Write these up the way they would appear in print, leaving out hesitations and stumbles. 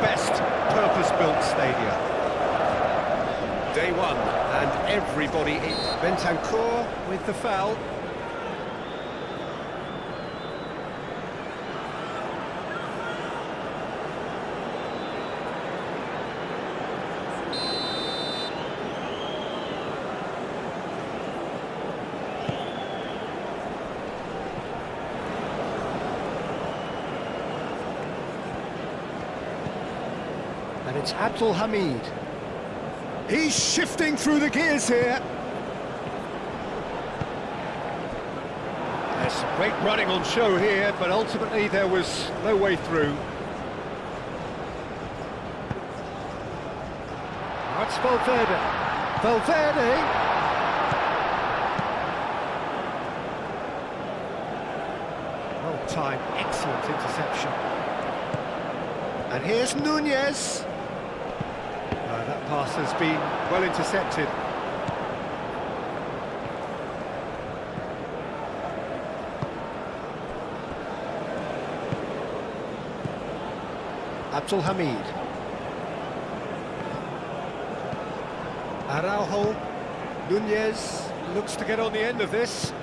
best purpose-built stadia. Day one, and everybody in. Bentancur with the foul. And it's Abdul Hamid. He's shifting through the gears here. There's some great running on show here, but ultimately there was no way through. That's Valverde. Valverde! Well-timed, excellent interception. And here's Nunez. That pass has been well intercepted. Abdul Hamid. Araujo. Nunez looks to get on the end of this.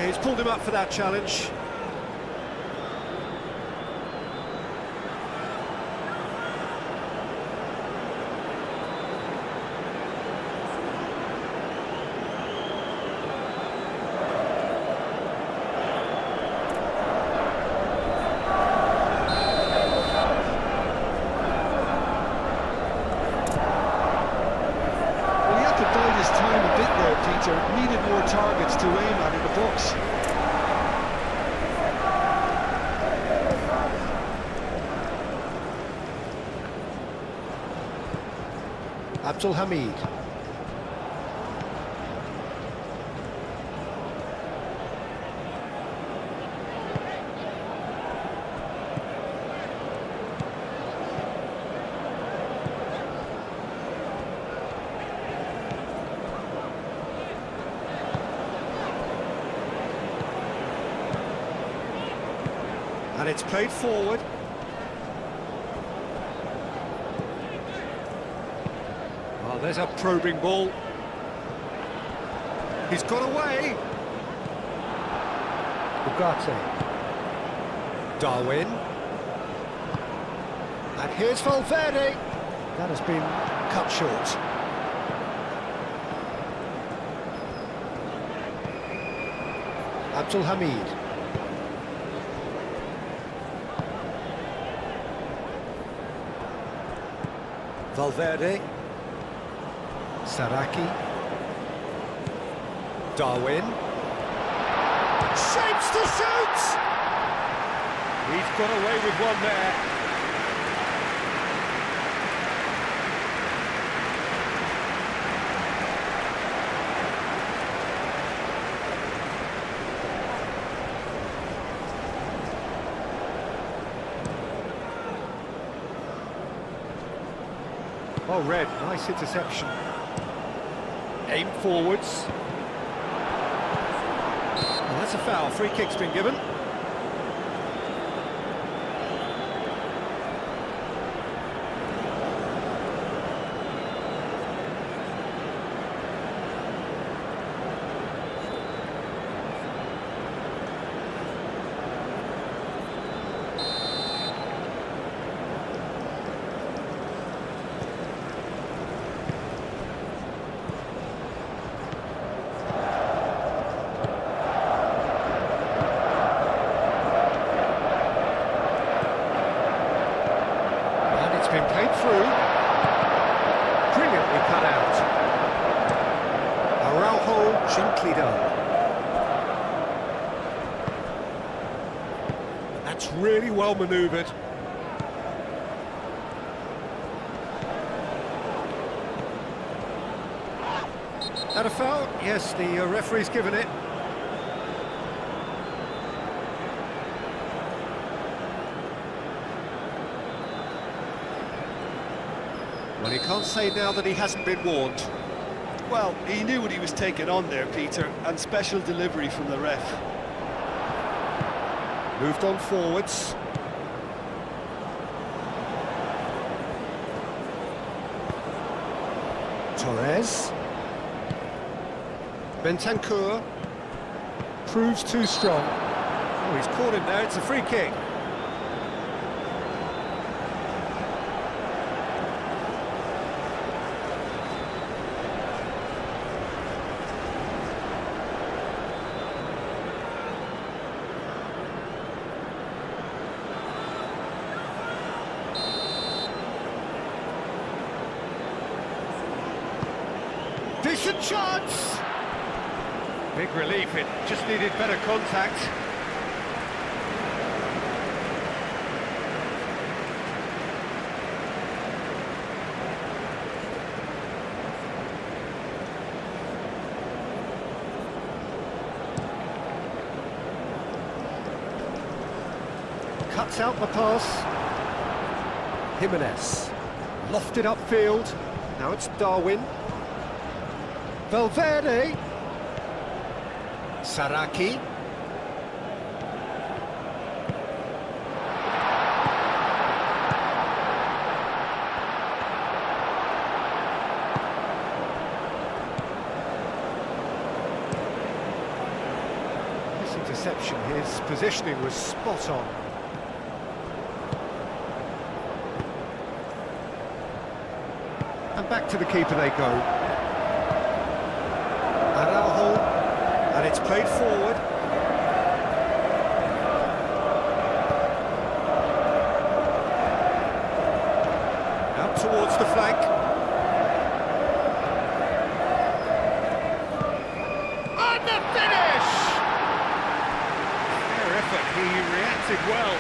He's pulled him up for that challenge. Well, he had to bide his time a bit there, Peter. Needed more targets to aim at in the box. Abdul Hamid. And it's played forward. Well, there's a probing ball. He's got away. Ugarte. Darwin. And here's Valverde. That has been cut short. Abdul Hamid. Valverde. Saraki. Darwin. Shapes to shoot! He's got away with one there. Oh, Red, nice interception. Aim forwards. Oh, that's a foul. Free kick's been given. Gently done. That's really well manoeuvred. That a foul? Yes, the referee's given it. Well, he can't say now that he hasn't been warned. Well, he knew what he was taking on there, Peter, and special delivery from the ref. Moved on forwards. Torres. Bentancur. Proves too strong. Oh, he's caught him there, it's a free kick. Decent chance! Big relief, it just needed better contact. Cuts out the pass. Jimenez. Lofted upfield. Now it's Darwin. Valverde. Saraki. This interception, his positioning was spot on. And back to the keeper they go. And it's played forward. Out towards the flank. And the finish! Fair effort, he reacted well.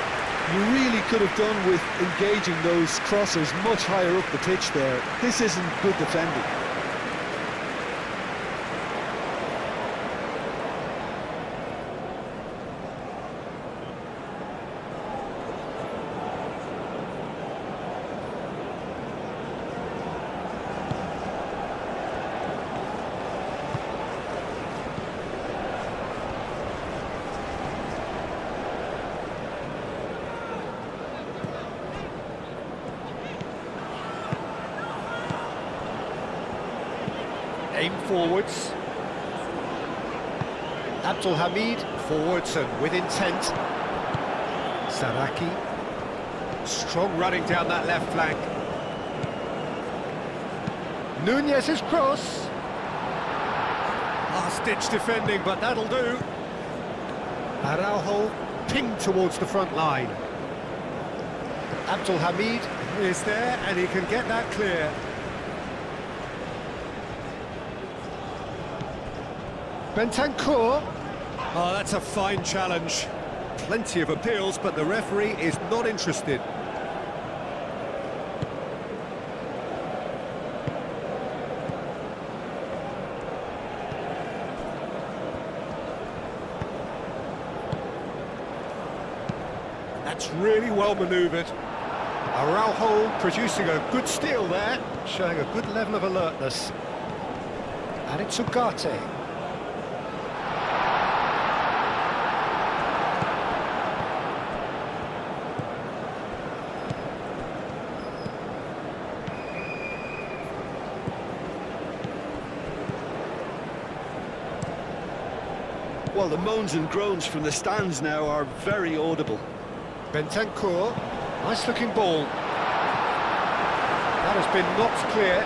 You really could have done with engaging those crossers much higher up the pitch there. This isn't good defending. Aim forwards. Abdul Hamid forwards and with intent. Saraki. Strong running down that left flank. Nunez's cross. Last-ditch defending, but that'll do. Araujo pinged towards the front line. Abdul Hamid is there and he can get that clear. Bentancur. Oh, that's a fine challenge. Plenty of appeals, but the referee is not interested. That's really well manoeuvred. Araujo producing a good steal there, showing a good level of alertness. And it's Ugarte. Well, the moans and groans from the stands now are very audible. Bentancur, nice looking ball. That has been knocked clear.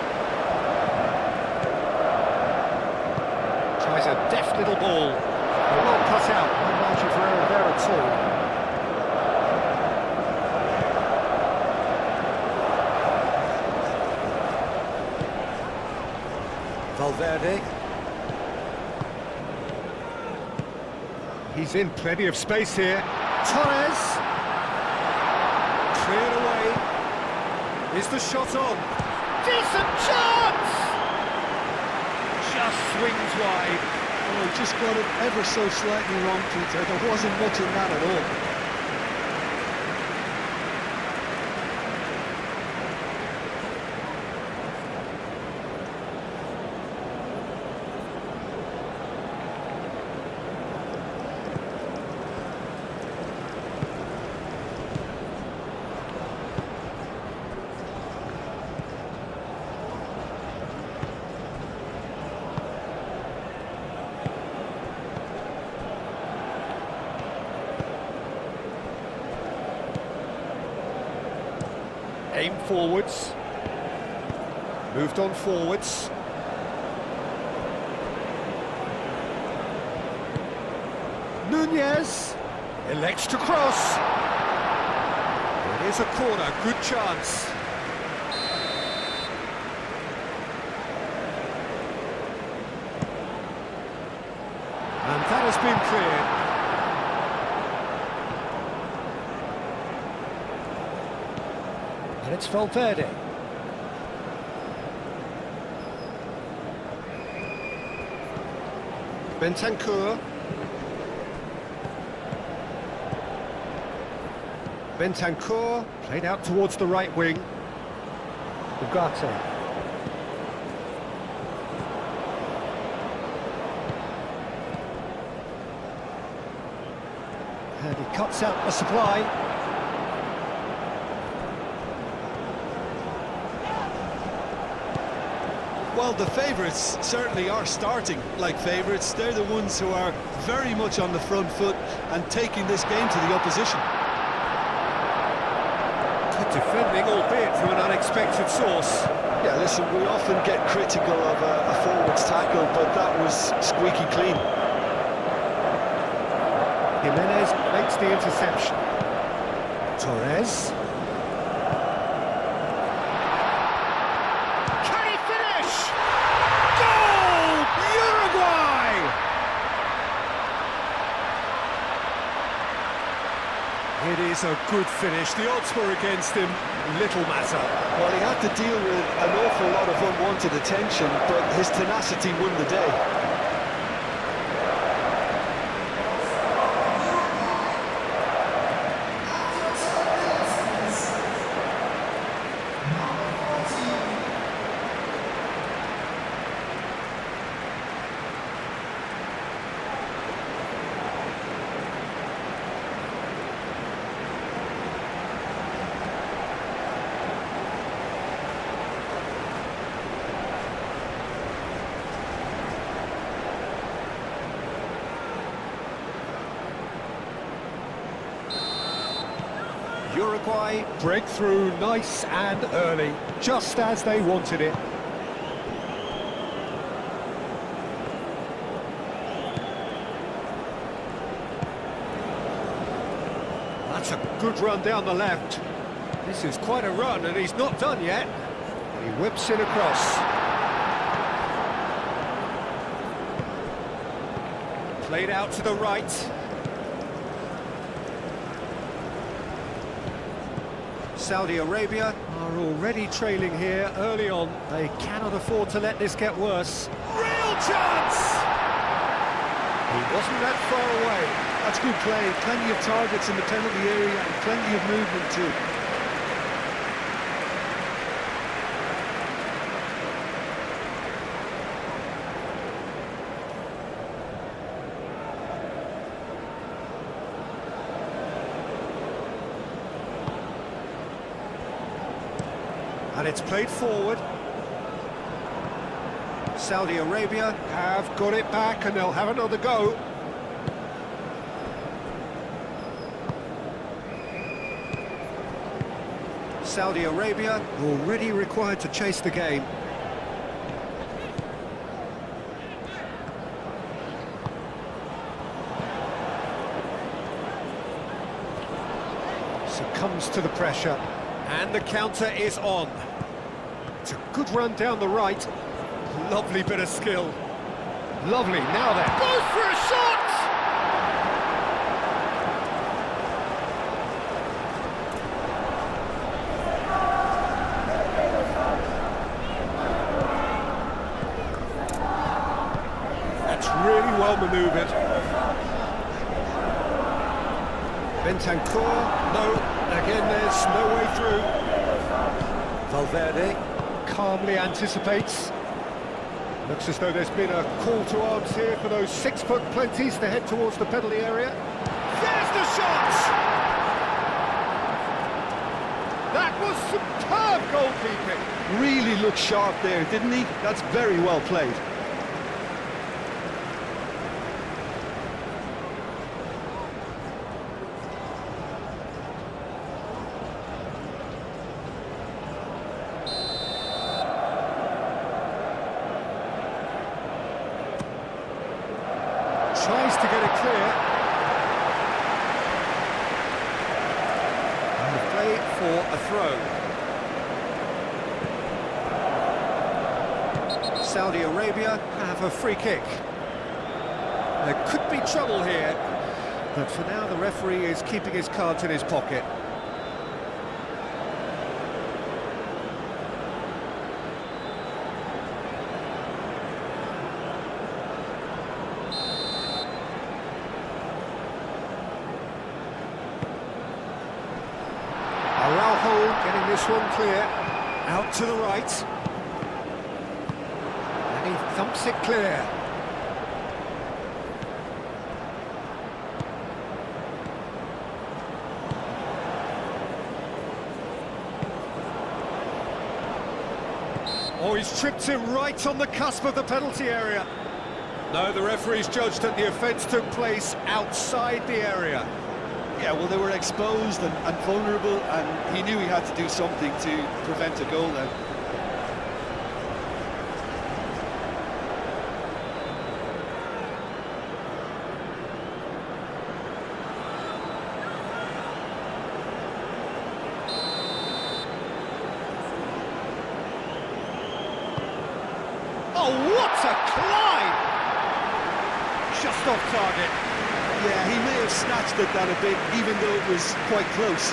Tries a deft little ball. Well cut out, no margin for error there at all. Valverde. He's in plenty of space here. Torres. Cleared away. Is the shot on? Decent chance! Just swings wide. Oh, he just got it ever so slightly wrong, Peter. There wasn't much in that at all. Aim forwards. Moved on forwards. Nunez elects to cross. It is a corner, good chance. And that has been cleared. And it's Valverde. Bentancur. Bentancur played out towards the right wing. Ugarte. And he cuts out the supply. Well, the favourites certainly are starting like favourites. They're the ones who are very much on the front foot and taking this game to the opposition. Good defending, albeit from an unexpected source. Yeah, listen, we often get critical of a forward's tackle, but that was squeaky clean. Jimenez makes the interception. Torres. It is a good finish. The odds were against him. Little matter. Well, he had to deal with an awful lot of unwanted attention, but his tenacity won the day. Uruguay break through nice and early, just as they wanted it. That's a good run down the left. This is quite a run, and he's not done yet. He whips it across. Played out to the right. Saudi Arabia are already trailing here early on. They cannot afford to let this get worse. Real chance! He wasn't that far away. That's good play. Plenty of targets in the penalty area and plenty of movement too. And it's played forward. Saudi Arabia have got it back and they'll have another go. Saudi Arabia already required to chase the game. Succumbs to the pressure. And the counter is on. It's a good run down the right. Lovely bit of skill. Lovely, now then. Goes for a shot! That's really well manoeuvred. Bentancur, no, again there's no way through. Valverde calmly anticipates. Looks as though there's been a call to arms here for those 6-foot plenties to head towards the penalty area. There's the shot! That was superb goalkeeping. Really looked sharp there, didn't he? That's very well played. Tries to get it clear. And the play for a throw. Saudi Arabia have a free kick. There could be trouble here, but for now the referee is keeping his cards in his pocket. Araujo getting this one clear, out to the right, and he thumps it clear. Oh, he's tripped him right on the cusp of the penalty area. No, the referee's judged that the offence took place outside the area. Yeah, well, they were exposed and vulnerable, and he knew he had to do something to prevent a goal then. Oh, what a climb! Just off target. Yeah, he may have snatched at that a bit, even though it was quite close.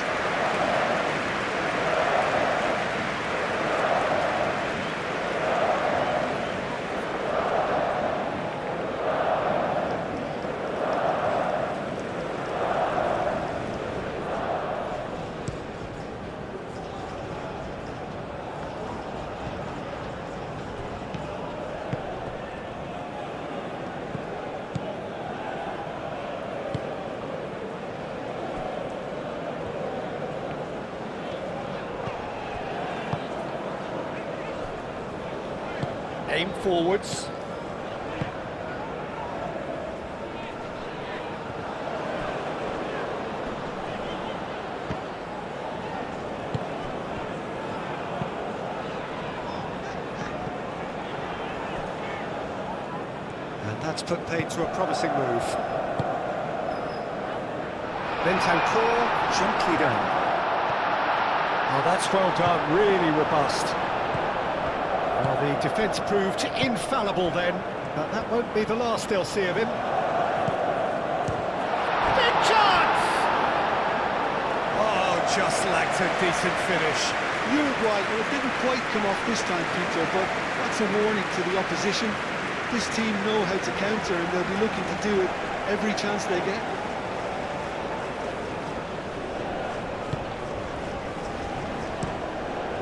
Aim forwards. And that's put paid to a promising move. Bentancur gently down. Oh, that's well done, really robust. Well, the defence proved infallible then, but that won't be the last they'll see of him. Big chance! Oh, just lacked a decent finish. Uruguay, well, it didn't quite come off this time, Peter, but that's a warning to the opposition. This team know how to counter, and they'll be looking to do it every chance they get.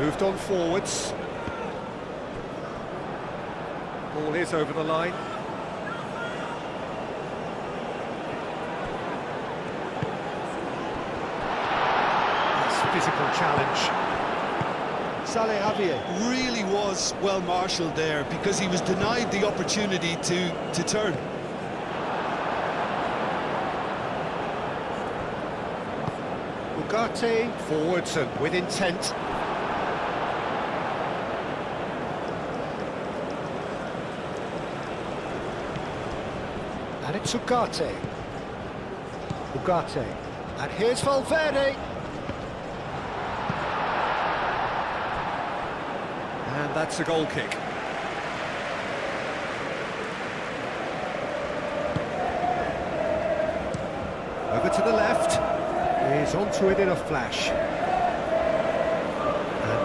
Moved on forwards. Ball is over the line. That's physical challenge. Saleh Javier really was well marshalled there because he was denied the opportunity to turn. Ugarte forwards and with intent. And it's Ugarte. Ugarte. And here's Valverde. And that's a goal kick. Over to the left. He's onto it in a flash. And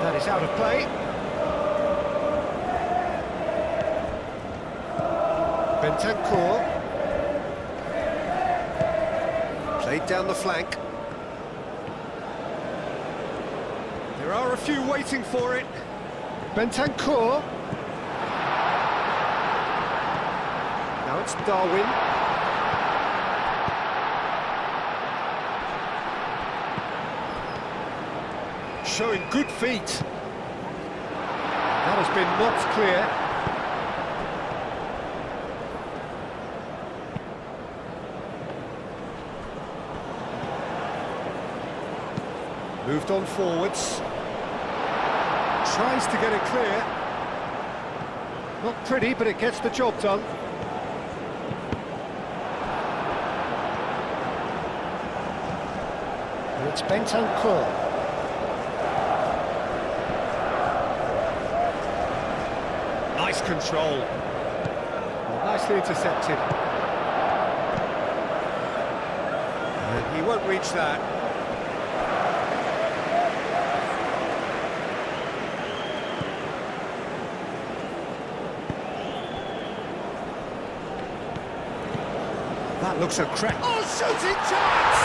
that is out of play. Bentancur. Played down the flank. There are a few waiting for it. Bentancur. Now it's Darwin. Showing good feet. That has been knocked clear. Moved on forwards. Tries to get it clear. Not pretty, but it gets the job done. And it's Bentancur. Nice control. Well, nicely intercepted. And he won't reach that. That looks a crack. Oh, shooting chance!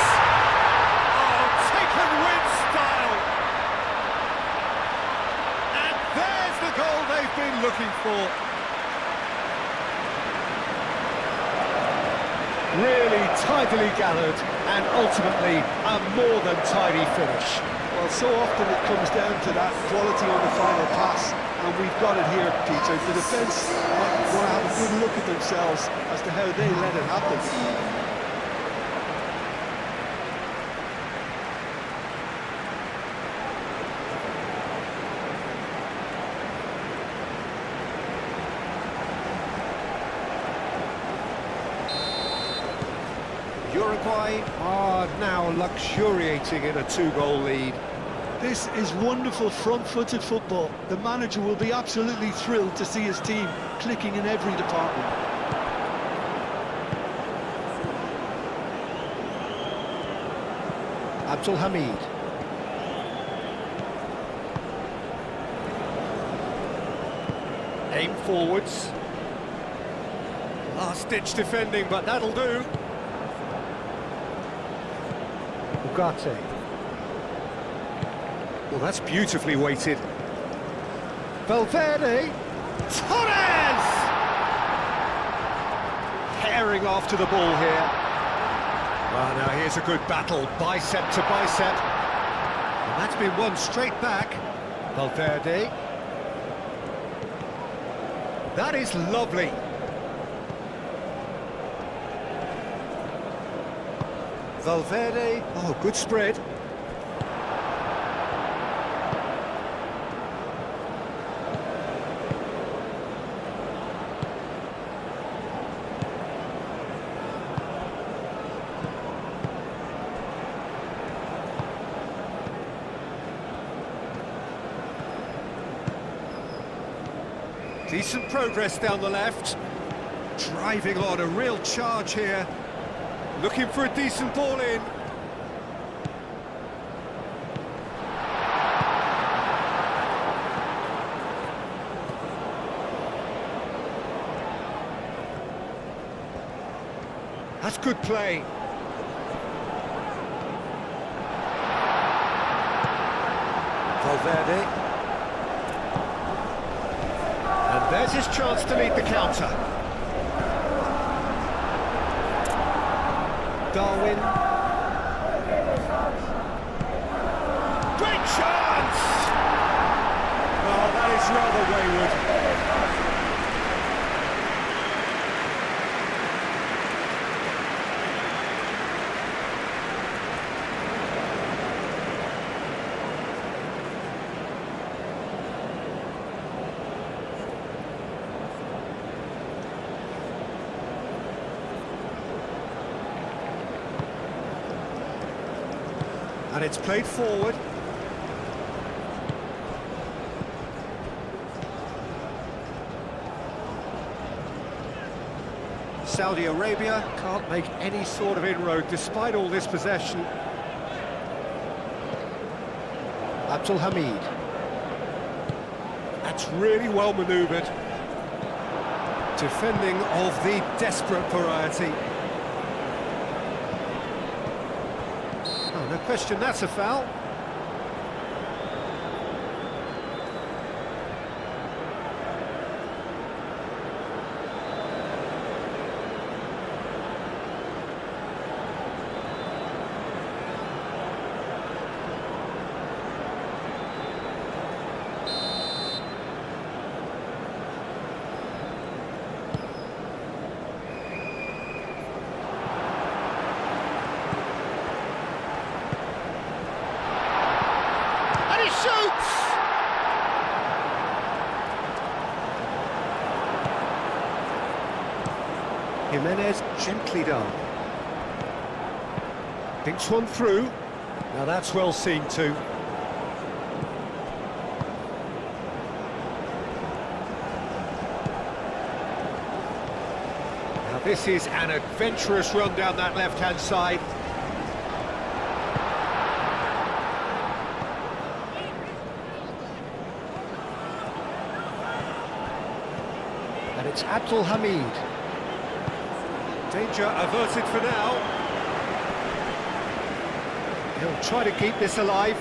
Oh, taken with style. And there's the goal they've been looking for. Really tidily gathered, and ultimately a more than tidy finish. Well, so often it comes down to that quality on the final pass, and we've got it here, Peter. The defence might want to have a good look at themselves as to how they let it happen. Uruguay are now luxuriating in a two-goal lead. This is wonderful front-footed football. The manager will be absolutely thrilled to see his team clicking in every department. Abdul Hamid. Aim forwards. Last-ditch defending, but that'll do. Ugarte. Well, that's beautifully weighted. Valverde. Torres! Herring after the ball here. Well, now here's a good battle, bicep to bicep. And that's been won straight back. Valverde. That is lovely. Valverde. Oh, good spread. Decent progress down the left. Driving on, a real charge here. Looking for a decent ball in. That's good play. Valverde. And there's his chance to lead the counter. Darwin. Great chance! Oh, that is rather wayward. And it's played forward. Saudi Arabia can't make any sort of inroad despite all this possession. Abdul Hamid. That's really well manoeuvred. Defending of the desperate variety. Oh, no question, that's a foul. Shoots! Jimenez gently done. Thinks one through. Now that's well seen too. Now this is an adventurous run down that left-hand side. And it's Abdul Hamid. Danger averted for now. He'll try to keep this alive.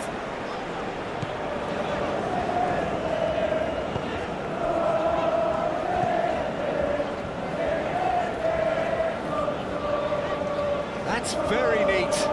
That's very neat.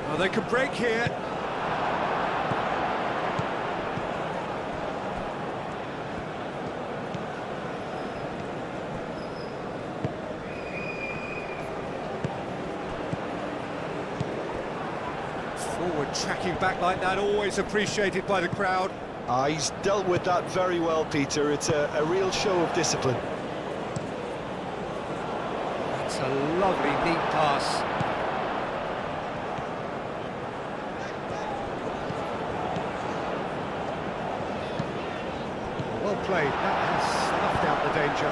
Well, they could break here. Forward tracking back like that, always appreciated by the crowd. He's dealt with that very well, Peter. It's a real show of discipline. That's a lovely, neat pass. Well played, that has snuffed out the danger.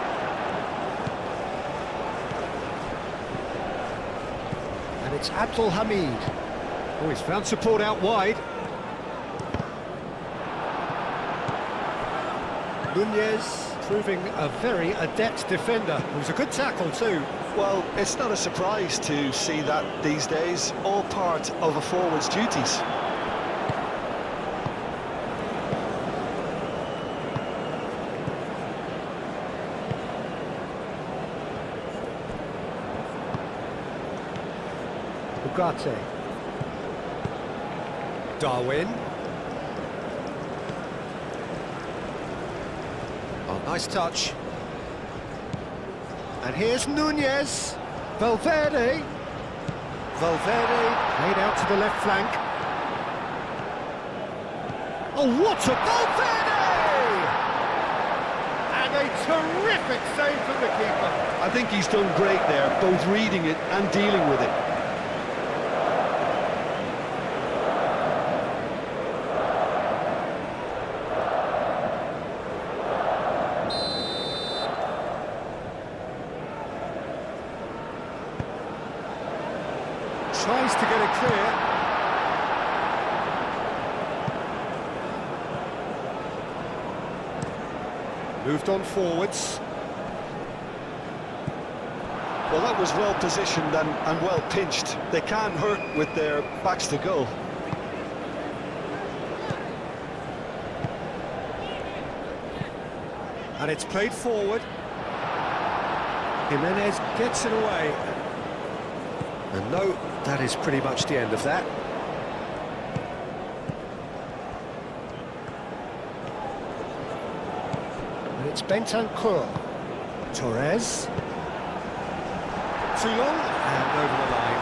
And it's Abdul Hamid. Oh, he's found support out wide. Nunez proving a very adept defender. It was a good tackle too. Well, it's not a surprise to see that these days, all part of a forward's duties. Ugarte. Darwin. Oh, nice touch. And here's Nunez. Valverde. Valverde played out to the left flank. Oh, what a Valverde! And a terrific save from the keeper. I think he's done great there, both reading it and dealing with it. Tries to get it clear. Moved on forwards. Well, that was well positioned and well pinched. They can't hurt with their backs to goal. And it's played forward. Jimenez gets it away. And no, that is pretty much the end of that. And it's Bentancur. Torres. Too long, and over the line.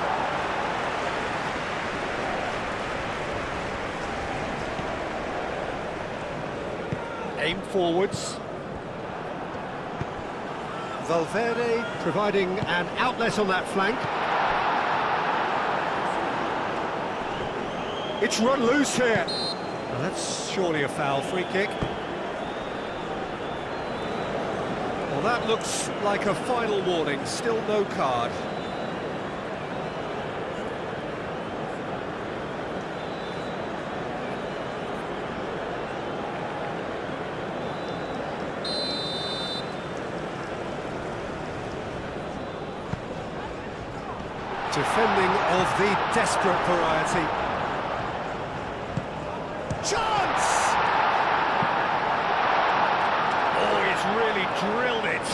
aim forwards. Valverde providing an outlet on that flank. It's run loose here. Well, that's surely a foul. Free kick. Well, that looks like a final warning. Still no card. Defending of the desperate variety. Chance! Oh, he's really drilled it.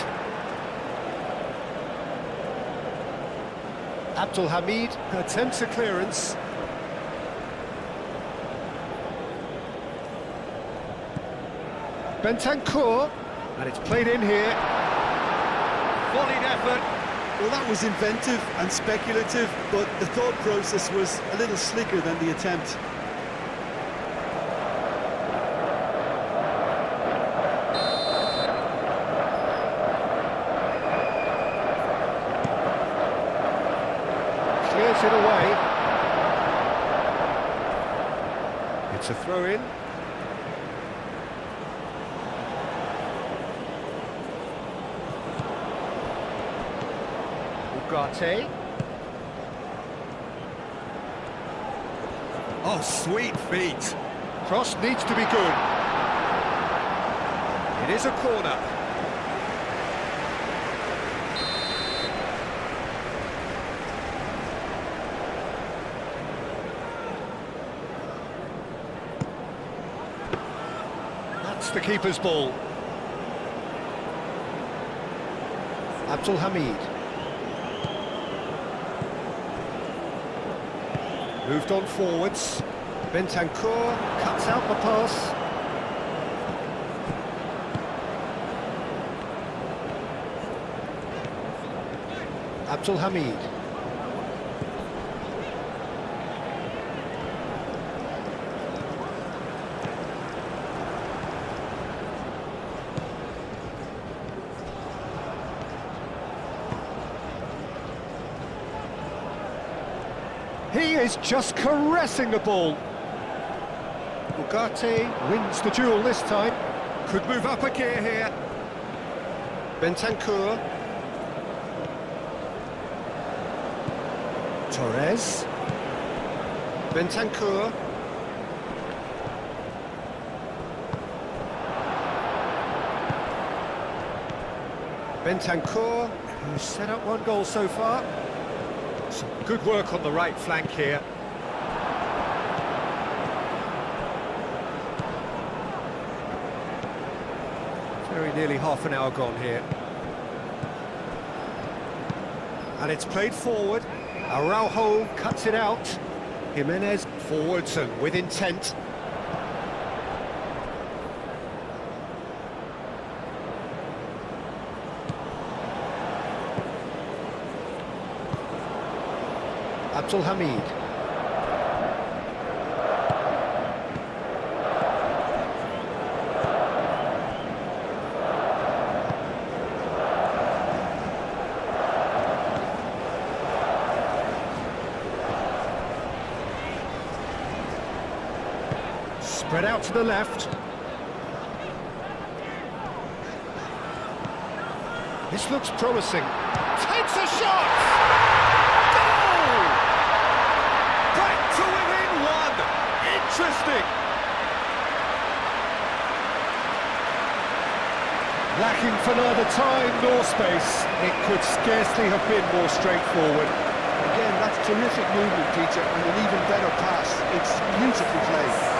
Abdul Hamid attempts a clearance. Bentancur, and it's played in here. Volleyed effort. Well, that was inventive and speculative, but the thought process was a little slicker than the attempt. Clears it away. It's a throw-in. Ugarte. Oh, sweet feet. Cross needs to be good. It is a corner. That's the keeper's ball. Abdul Hamid. Moved on forwards. Bentancur cuts out the pass. Abdul Hamid. He is just caressing the ball. Ugarte wins the duel this time. Could move up a gear here. Bentancur. Torres. Bentancur. Bentancur, who's set up one goal so far. Some good work on the right flank here. Very nearly half an hour gone here. And it's played forward. Araujo cuts it out. Jimenez forwards and with intent. Abdul Hamid. Spread out to the left. This looks promising. Takes a shot! Goal! Back to within one! Interesting! Lacking for neither time nor space. It could scarcely have been more straightforward. Again, that's terrific movement, Peter, and an even better pass. It's beautifully played.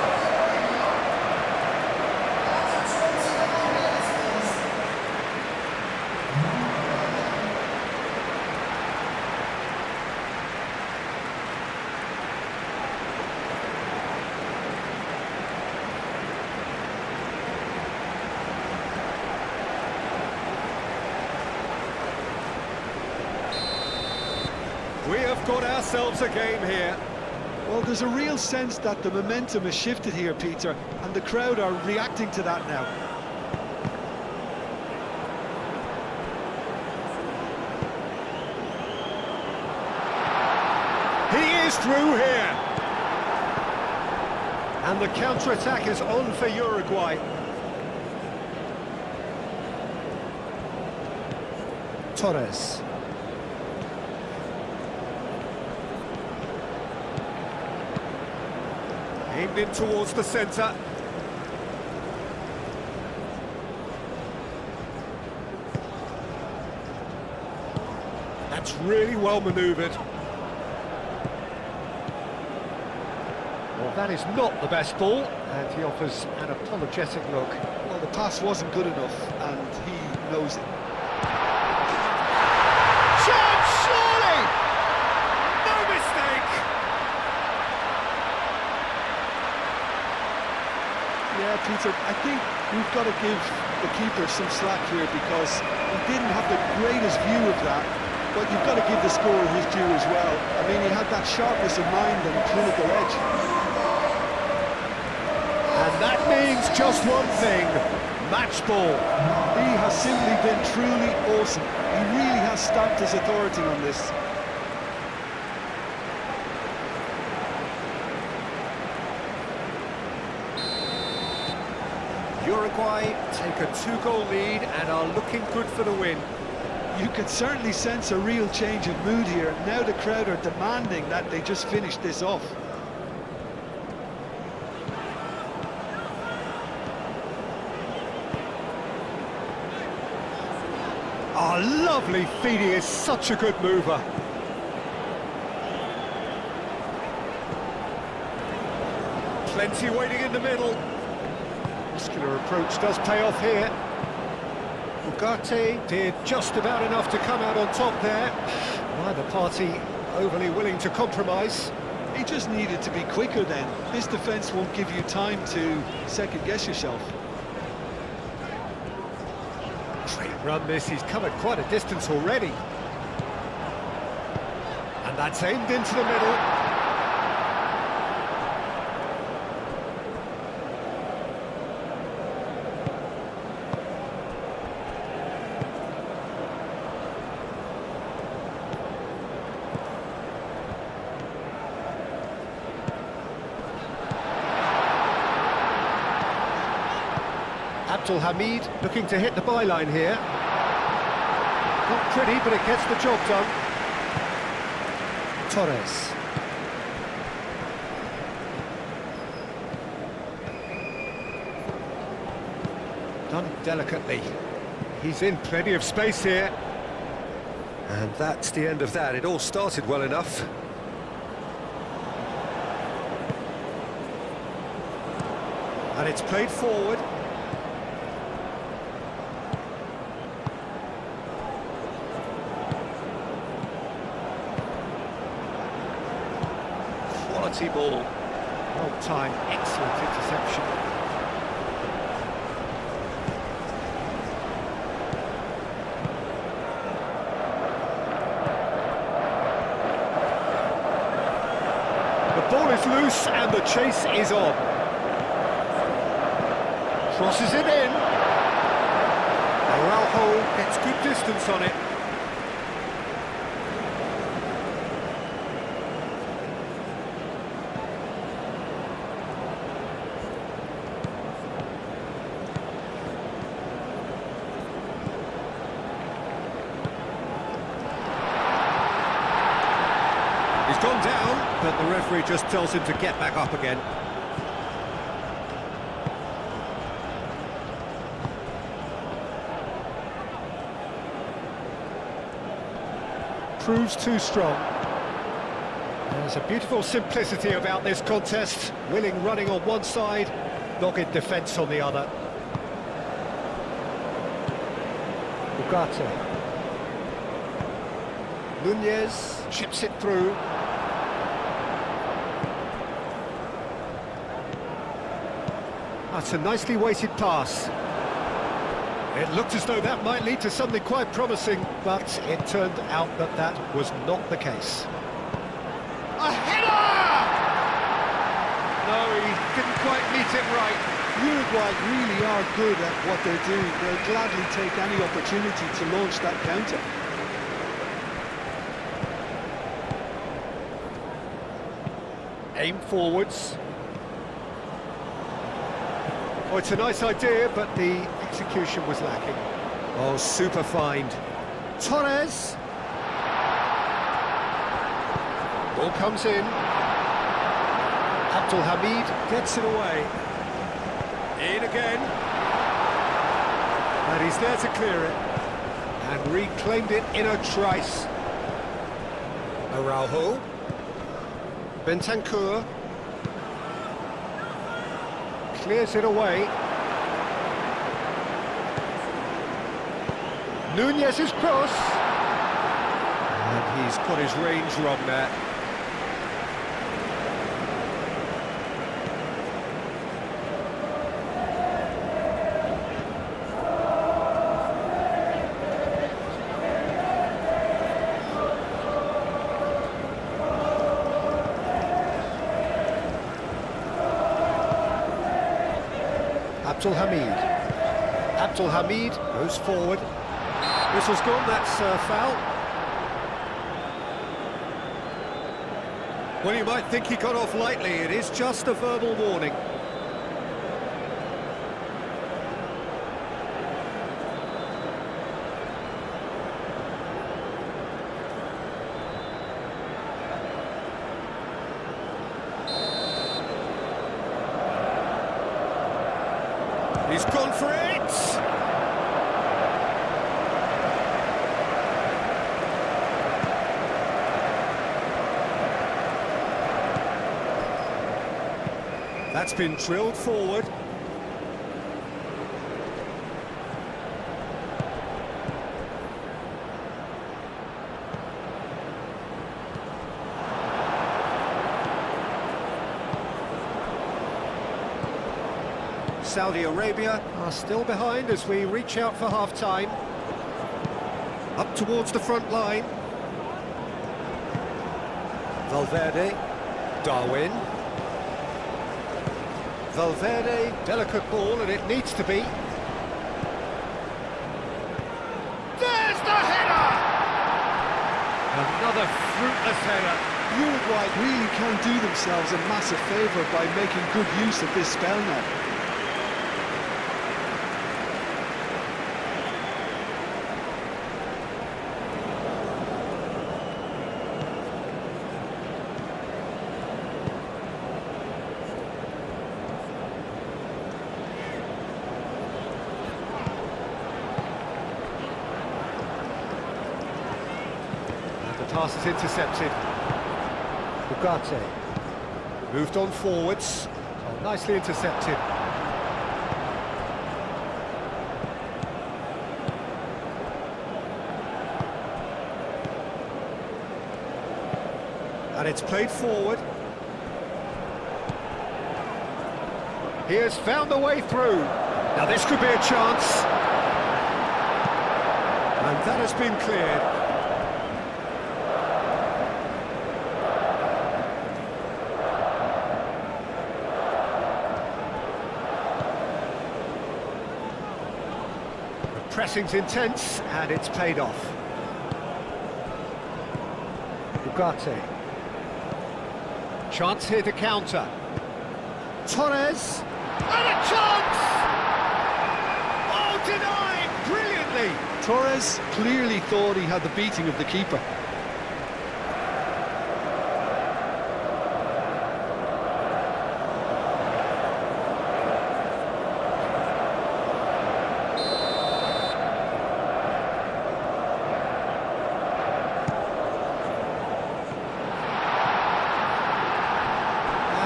We have got ourselves a game here. Well, there's a real sense that the momentum has shifted here, Peter, and the crowd are reacting to that now. is through here. And the counter-attack is on for Uruguay. Torres. Aimed in towards the centre. That's really well manoeuvred. Well, that is not the best ball, and he offers an apologetic look. Well, the pass wasn't good enough, and he knows it. Chance, surely! No mistake! Yeah, Peter, I think we've got to give the keeper some slack here because he didn't have the greatest view of that, but you've got to give the scorer his due as well. I mean, he had that sharpness of mind and clinical edge. And that means just one thing, match ball. He has simply been truly awesome. He really has stamped his authority on this. Uruguay take a 2-goal lead and are looking good for the win. You could certainly sense a real change of mood here. Now the crowd are demanding that they just finish this off. Oh, lovely feed, he is such a good mover. Plenty waiting in the middle. Muscular approach does pay off here. Ugarte did just about enough to come out on top there. Neither party overly willing to compromise. He just needed to be quicker then. This defence won't give you time to second-guess yourself. Great run this, he's covered quite a distance already. And that's aimed into the middle. Abdul Hamid looking to hit the byline here. Not pretty, but it gets the job done. Torres. Done delicately. He's in plenty of space here. And that's the end of that. It all started well enough. And it's played forward. Quality ball. Well timed, excellent interception. The ball is loose and the chase is on. Crosses it in. Araujo gets good distance on it. He's gone down, but the referee just tells him to get back up again. Proves too strong. There's a beautiful simplicity about this contest. Willing running on one side, dogged defence on the other. Ugarte. Nunez chips it through. That's a nicely weighted pass. It looked as though that might lead to something quite promising, but it turned out that that was not the case. A header! No, he didn't quite meet it right. Uruguay really are good at what they're doing. They'll gladly take any opportunity to launch that counter. Aim forwards. Oh, it's a nice idea, but the execution was lacking. Oh, super find. Torres. Ball comes in. Abdul Hamid gets it away. In again. And he's there to clear it. And reclaimed it in a trice. Araujo. Bentancur. Clears it away. Nunez's cross. And he's got his range wrong there. Abdul Hamid. Abdul Hamid goes forward. Whistle's gone, that's a foul. Well, you might think he got off lightly, it is just a verbal warning. He's gone for it! That's been drilled forward. Saudi Arabia are still behind as we reach out for half-time. Up towards the front line. Valverde, Darwin. Valverde, delicate ball, and it needs to be. There's the header! Another fruitless header. Uruguay really can do themselves a massive favour by making good use of this spell now. Pass is intercepted. Ugarte moved on forwards. Oh, nicely intercepted. And it's played forward. He has found the way through. Now this could be a chance. And that has been cleared. Pressing's intense, and it's paid off. Ugarte. Chance here to counter. Torres. And a chance! Oh, denied brilliantly! Torres clearly thought he had the beating of the keeper.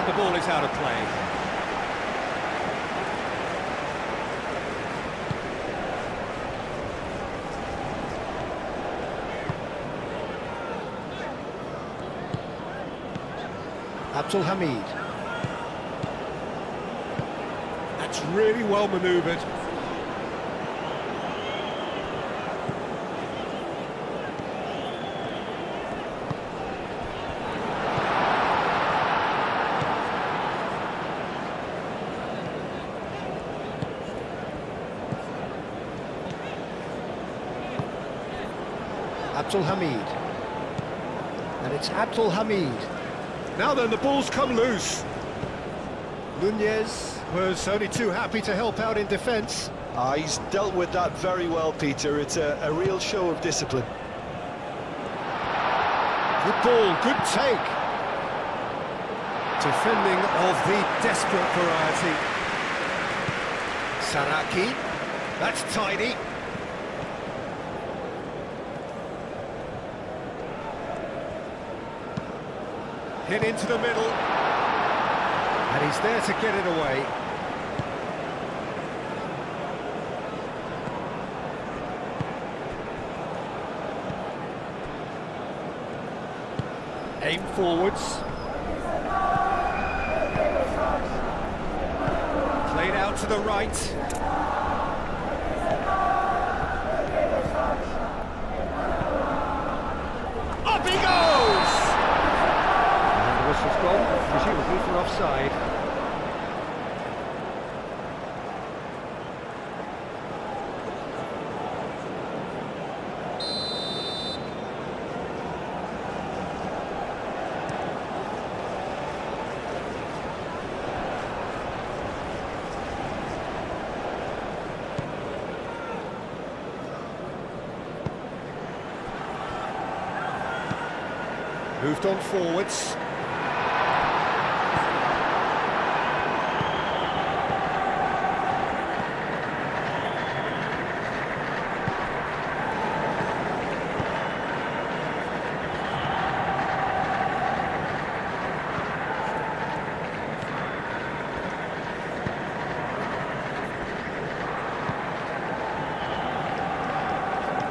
The ball is out of play. Abdul Hamid. That's really well manoeuvred. Abdul Hamid. And it's Abdul Hamid. Now then, the ball's come loose. Nunez was only too happy to help out in defence. He's dealt with that very well, Peter. It's a real show of discipline. Good ball, good take. Defending of the desperate variety. Saraki, that's tidy. Hit into the middle. And he's there to get it away. Aim forwards. Played out to the right. Up he goes! And the whistle's gone, presumably for offside. Moved on forwards.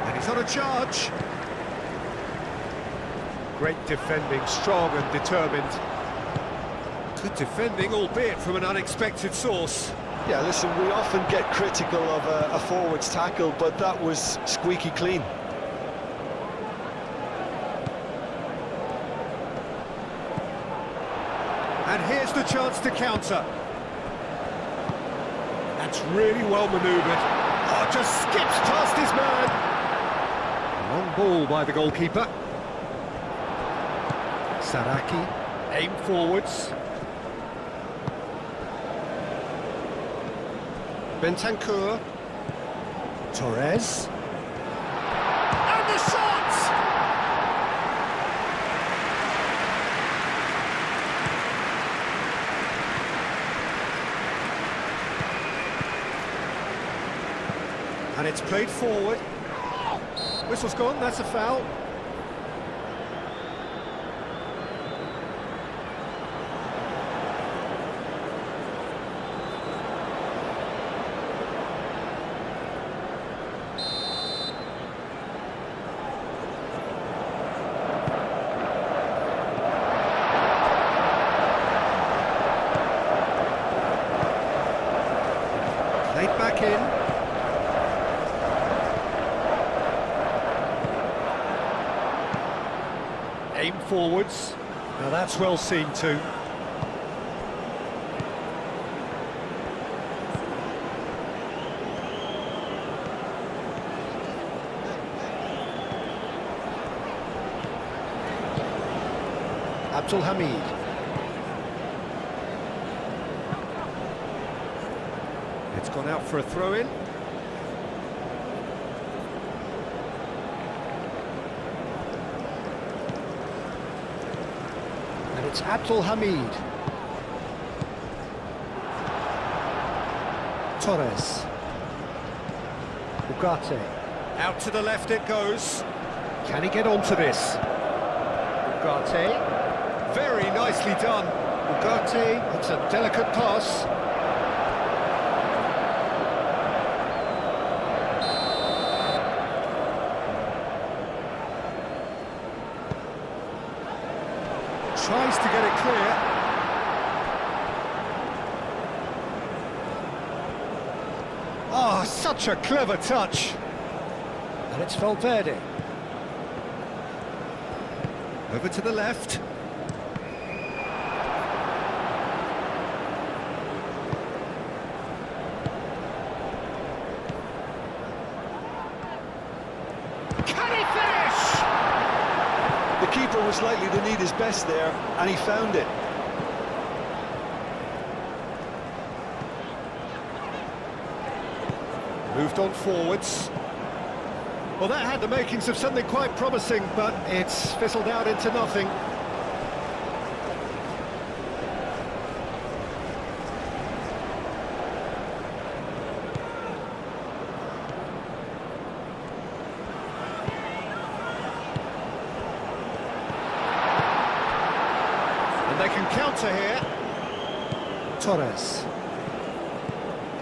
And he's on a charge. Great defending, strong and determined. Good defending, albeit from an unexpected source. Yeah, listen, we often get critical of a forward's tackle, but that was squeaky clean. And here's the chance to counter. That's really well manoeuvred. Oh, just skips past his man. Long ball by the goalkeeper. Saraki, aim forwards. Bentancur. Torres. And the shot! And it's played forward. Whistle's gone, that's a foul. Played back in. Aim forwards. Now that's well seen too. Abdul Hamid. It's gone out for a throw-in. And it's Abdul Hamid. Torres. Ugarte. Out to the left it goes. Can he get onto this? Ugarte. Very nicely done. Ugarte, it's a delicate pass. Tries to get it clear. Oh, such a clever touch. And it's Valverde. Over to the left. The keeper keeper was likely to need his best there, and he found it. Moved on forwards. Well, that had the makings of something quite promising, but it's fizzled out into nothing. And they can counter here. Torres.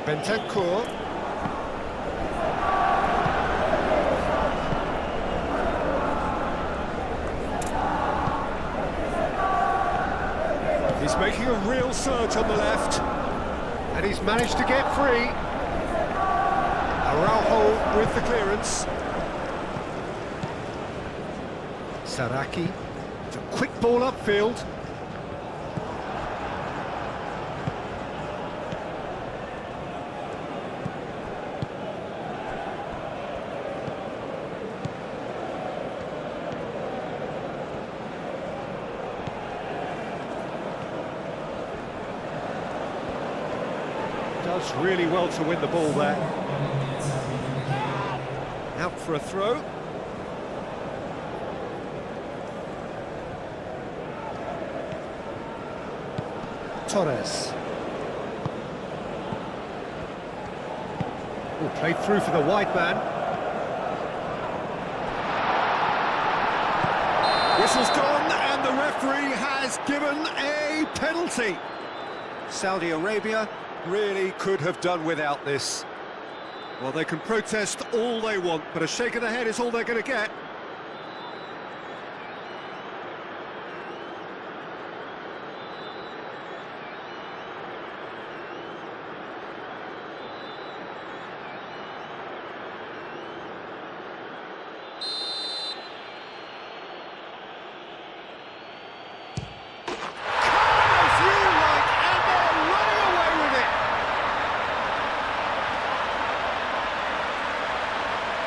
Bentancur. He's making a real surge on the left, and he's managed to get free. Araujo with the clearance. Saraki, it's a quick ball upfield. Does really well to win the ball there. Out for a throw. Torres. Oh, played through for the wide man. Whistle's gone, and the referee has given a penalty. Saudi Arabia really could have done without this. Well, they can protest all they want, but a shake of the head is all they're going to get.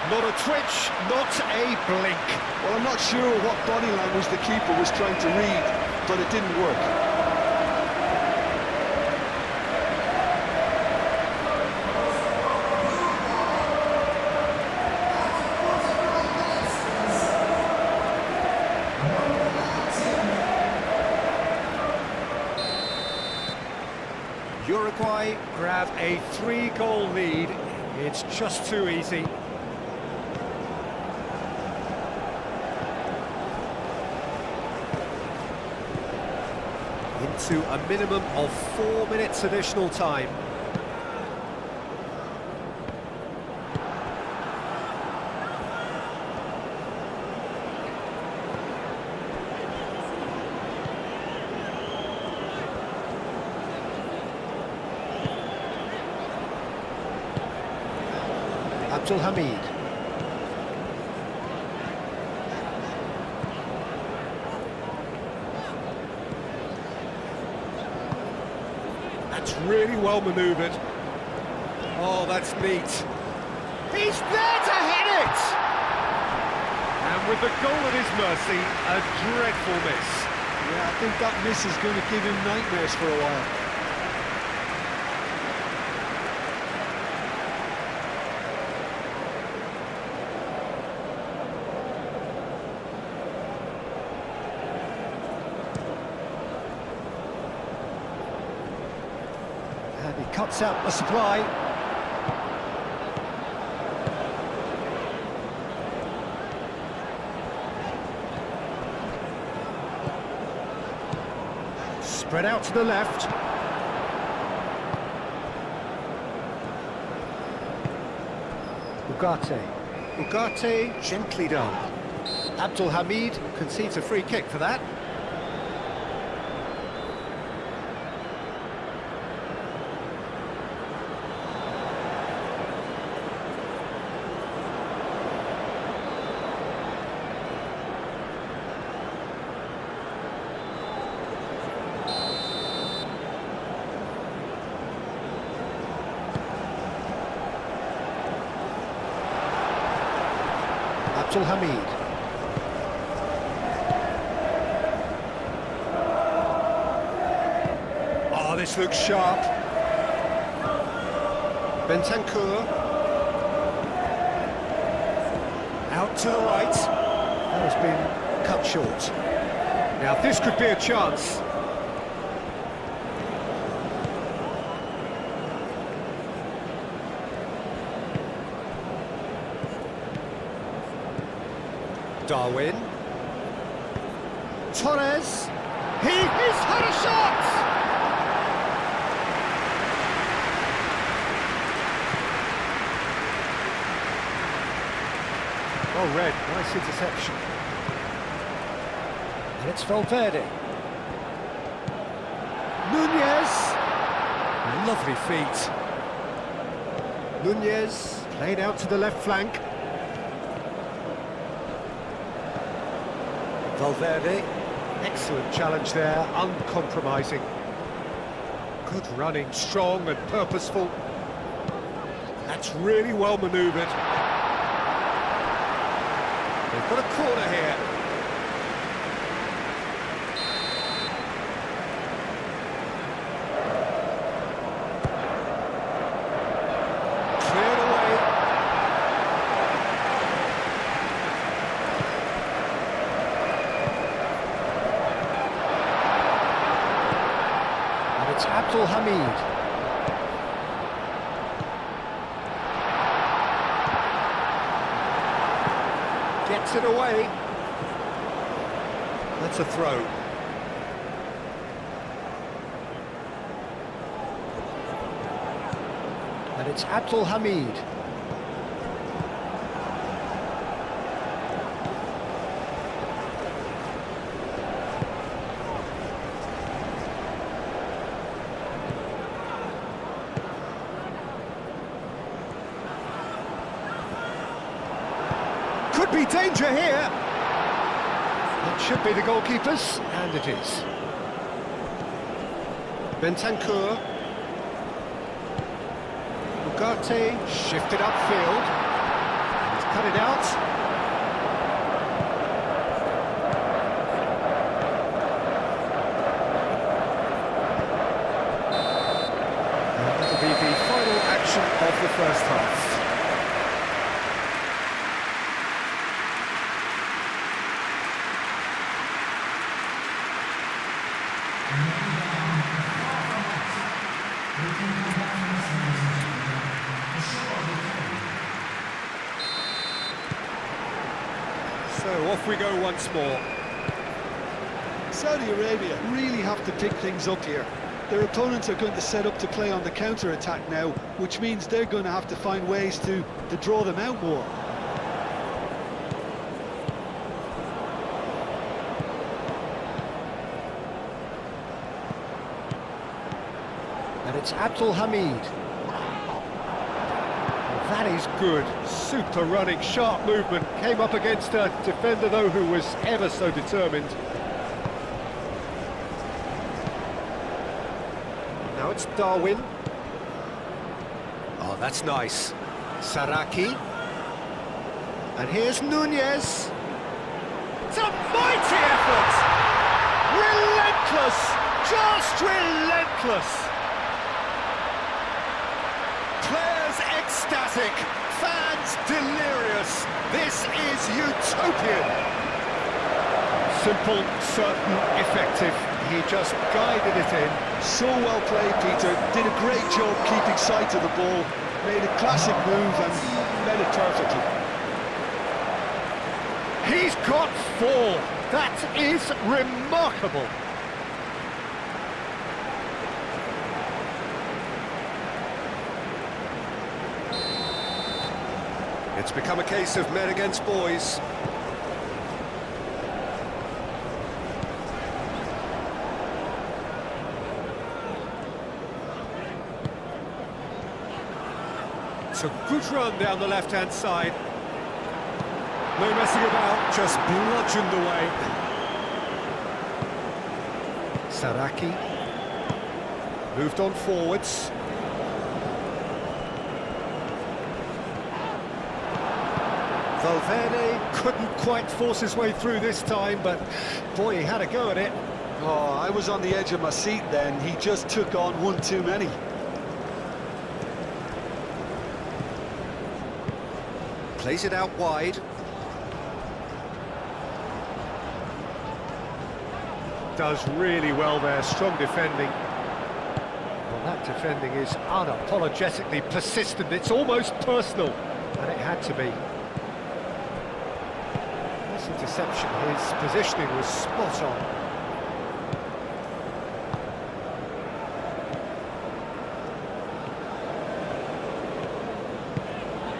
Not a twitch, not a blink. Well, I'm not sure what body language the keeper was trying to read, but it didn't work. Uruguay grab a 3-goal lead. It's just too easy. Into a minimum of 4 minutes additional time. Abdul Hamid. That's really well manoeuvred. Oh, that's neat. He's there to hit it! And with the goal at his mercy, a dreadful miss. Yeah, I think that miss is going to give him nightmares for a while. And he cuts out the supply. Spread out to the left. Ugarte, gently done. Abdul Hamid concedes a free kick for that. Abdul Hamid. this looks sharp. Bentancur. Out to the right. That has been cut short. Now this could be a chance. Darwin. Torres. He's had a shot! Well read, nice interception. And it's Valverde. Nunez. Lovely feet. Nunez played out to the left flank. Valverde. Excellent challenge there, uncompromising. Good running, strong and purposeful. That's really well manoeuvred. They've got a corner here. Cleared away. And it's Abdul Hamid. Gets it away. That's a throw. And it's Abdul Hamid. Could be danger here. It should be the goalkeepers, and it is. Bentancur. Ugarte shifted upfield. He's cut it out. And that'll be the final action of the first half. So off we go once more. Saudi Arabia really have to pick things up here. Their opponents are going to set up to play on the counter-attack now, which means they're going to have to find ways to draw them out more. And it's Abdul Hamid. That is good. Super running, sharp movement. Came up against a defender, though, who was ever so determined. Now it's Darwin. Oh, that's nice. Saraki. And here's Nunez. It's a mighty effort! Relentless! Just relentless! Players ecstatic, fans delirious. This is utopian. Simple, certain, effective. He just guided it in. So well played, Peter. Did a great job keeping sight of the ball. Made a classic move and met it perfectly. He's got 4. That is remarkable. It's become a case of men against boys. It's a good run down the left-hand side. No messing about, just bludgeoned away. Saraki moved on forwards. Valverde couldn't quite force his way through this time, but boy, he had a go at it. Oh, I was on the edge of my seat then. He just took on one too many. Plays it out wide. Does really well there, strong defending. Well, that defending is unapologetically persistent, it's almost personal, and it had to be. This interception, his positioning was spot on.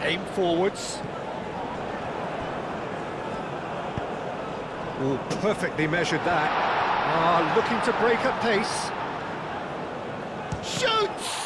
Aim forwards. Oh, perfectly measured that. Ah, looking to break at pace. Shoots!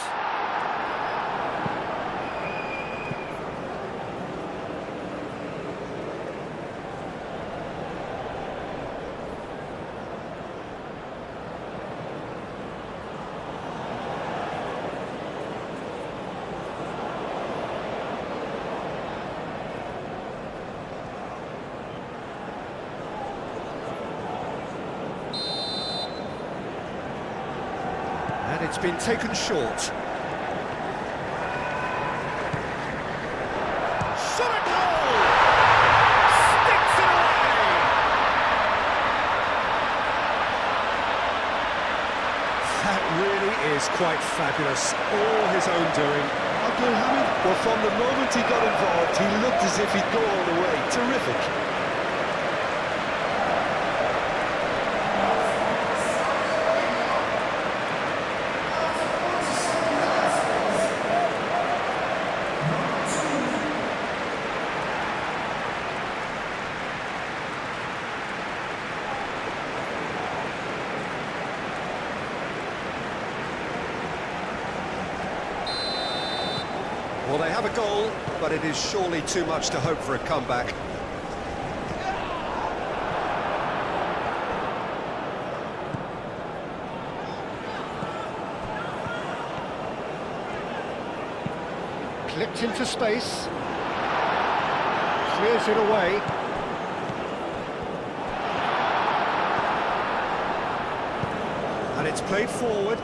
And it's been taken short. Shot at goal! Sticks it away! That really is quite fabulous. All his own doing. Abdulhamid, well, from the moment he got involved, he looked as if he'd go all the way. Terrific. Well, they have a goal, but it is surely too much to hope for a comeback. Clipped into space. Clears it away. And it's played forward.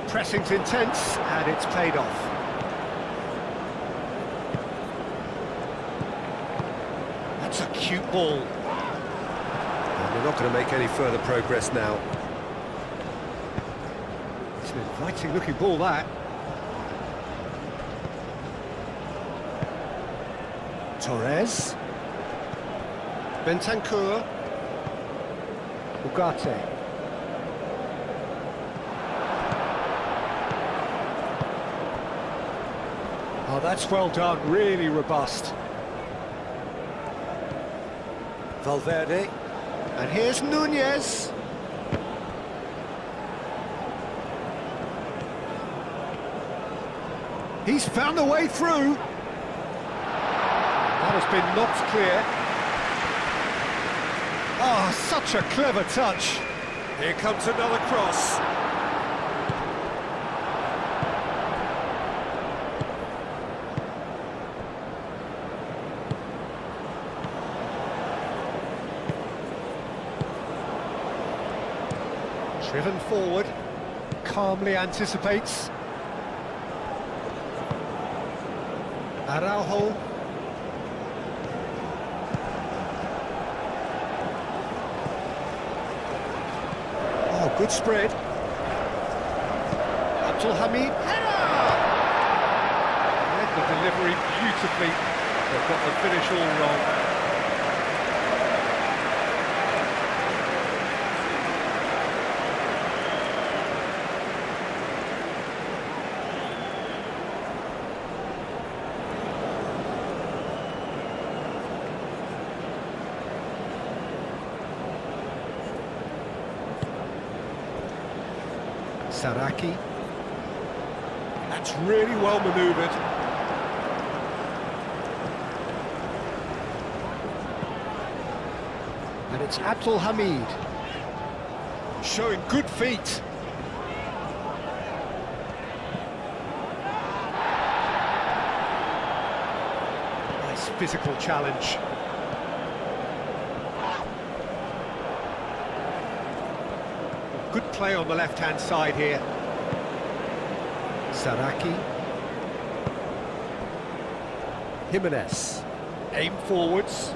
Pressing's intense, and it's paid off. That's a cute ball. And they're not going to make any further progress now. It's an inviting-looking ball, that. Torres. Bentancur. Ugarte. Oh, that's well done, really robust. Valverde. And here's Nunez. He's found a way through. That has been knocked clear. Oh, such a clever touch. Here comes another cross. Driven forward, calmly anticipates. Araujo. Oh, good spread. Abdulhamid. Read the delivery beautifully, but got the finish all wrong. Saraki. That's really well manoeuvred. And it's Abdulhamid. Showing good feet. Nice physical challenge. Good play on the left-hand side here. Saraki. Jimenez. Aim forwards.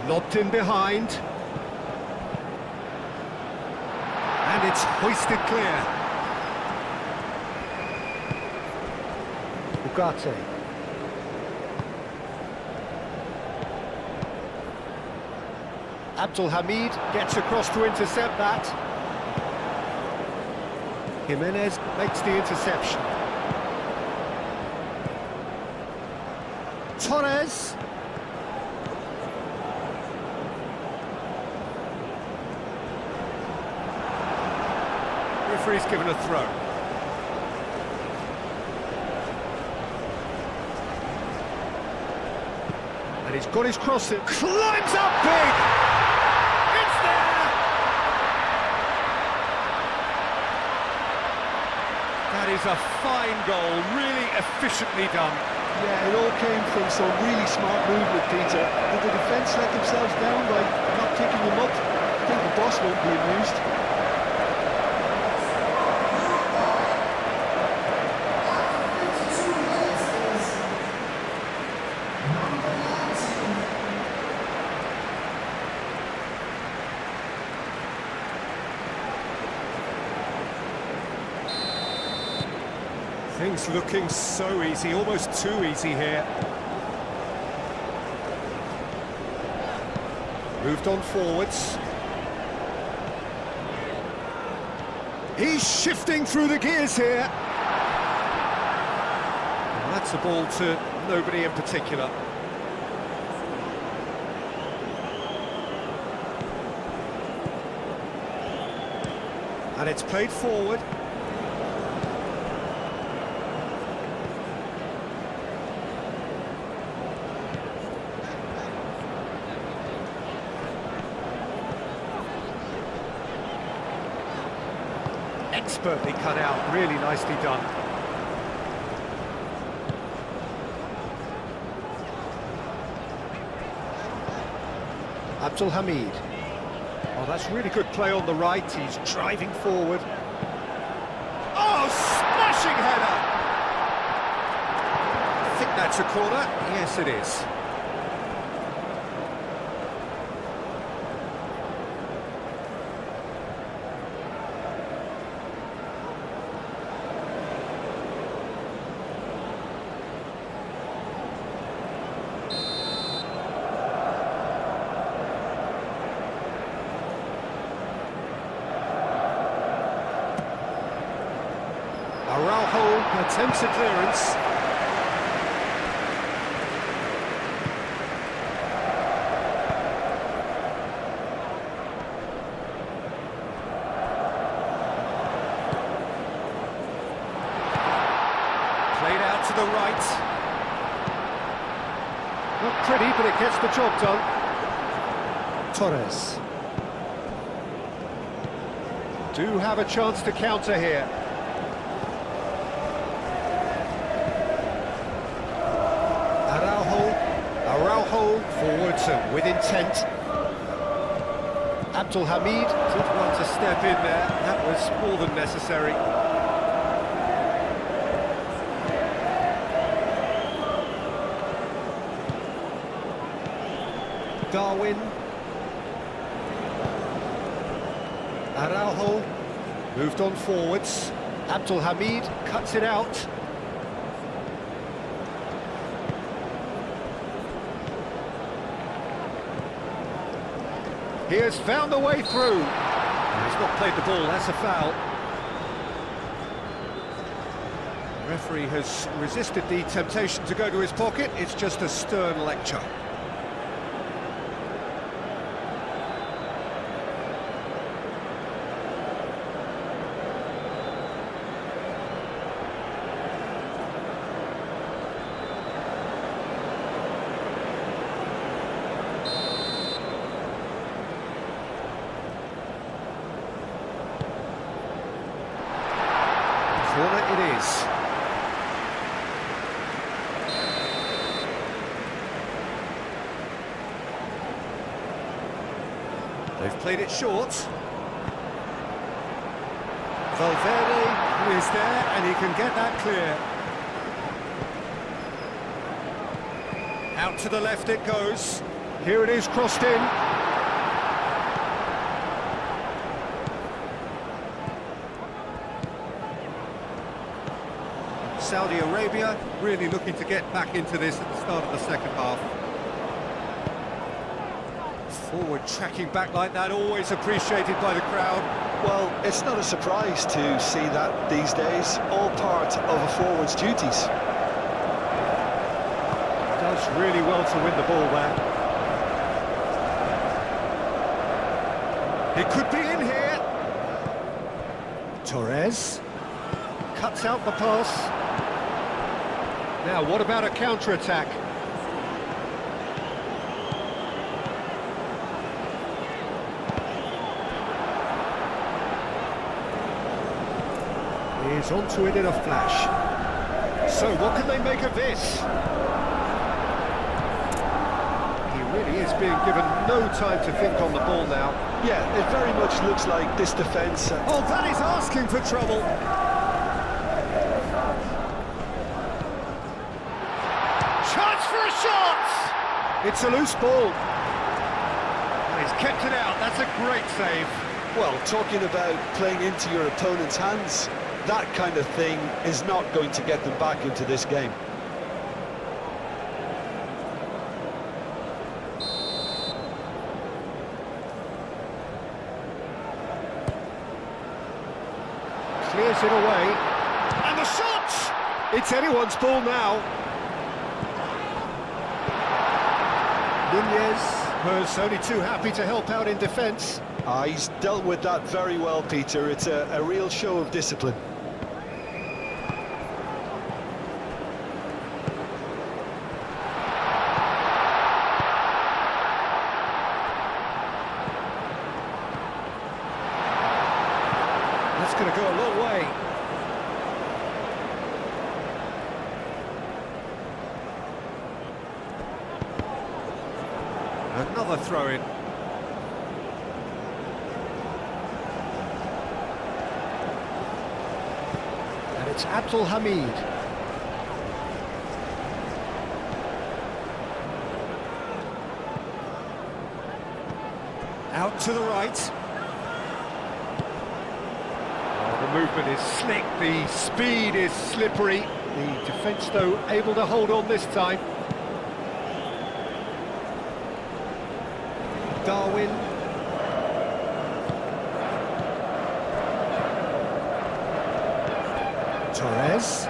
Lobbed in behind. And it's hoisted clear. Ugarte. Abdul Hamid gets across to intercept that. Jimenez makes the interception. Torres. Referee's given a throw. And he's got his cross in. Climbs up big! It's there! That is a fine goal, really efficiently done. Yeah, it all came from some really smart movement, Peter. Did the defence let themselves down by not picking him up? I think the boss won't be amused. Things looking so easy, almost too easy here. Moved on forwards. He's shifting through the gears here. Well, that's a ball to nobody in particular. And it's played forward. Expertly cut out, really nicely done. Abdul Hamid. Oh, that's really good play on the right, he's driving forward. Oh, smashing header! I think that's a corner. Yes, it is. Araujo attempts a clearance. Played out to the right. Not pretty, but it gets the job done. Torres. Do have a chance to counter here. Araujo forwards with intent. Abdul Hamid did want to step in there. That was more than necessary. Darwin. Araujo moved on forwards. Abdul Hamid cuts it out. He has found a way through. He's not played the ball, that's a foul. The referee has resisted the temptation to go to his pocket. It's just a stern lecture. Corner it is. They've played it short. Valverde is there, and he can get that clear. Out to the left it goes. Here it is, crossed in. Saudi Arabia really looking to get back into this at the start of the second half. Forward tracking back like that, always appreciated by the crowd. Well, it's not a surprise to see that these days, all part of a forward's duties. Does really well to win the ball there. It could be in here. Torres cuts out the pass. Now, what about a counter-attack? He's onto it in a flash. So, what can they make of this? He really is being given no time to think on the ball now. Yeah, it very much looks like this defence... Oh, that is asking for trouble. Chance for a shot! It's a loose ball. And he's kept it out. That's a great save. Well, talking about playing into your opponent's hands, that kind of thing is not going to get them back into this game. Clears it away. And the shot! It's anyone's ball now. Nunez was only too happy to help out in defence. He's dealt with that very well, Peter. It's a real show of discipline. That's going to go a long way. Another throw-in. And it's Abdul Hamid. Out to the right. Oh, the movement is slick, the speed is slippery. The defence, though, able to hold on this time. Darwin. Torres.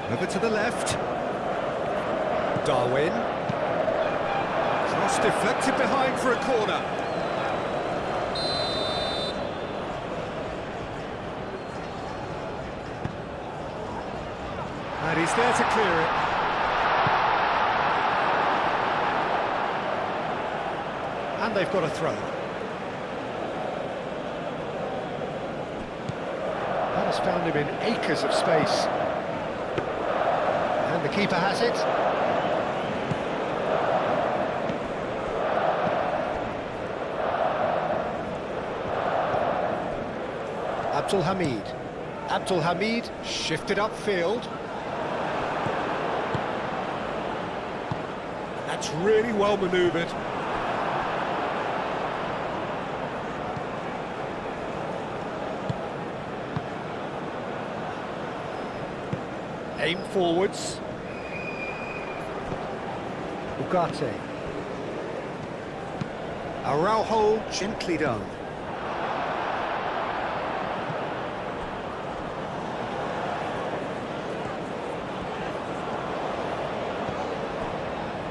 Over to the left. Darwin. Cross deflected behind for a corner. And he's there to clear it. And they've got a throw. That has found him in acres of space. And the keeper has it. Abdul Hamid. Abdul Hamid shifted upfield. That's really well manoeuvred. Aim forwards. Ugarte. Araujo gently done.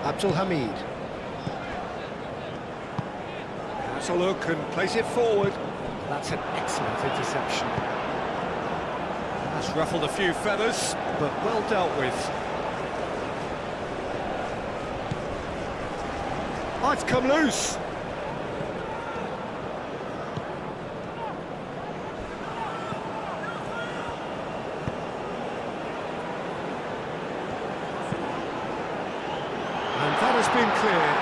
Abdul Hamid. Has a look and plays it forward. That's an excellent interception. That's ruffled a few feathers, but well dealt with. Oh, it's come loose. been cleared.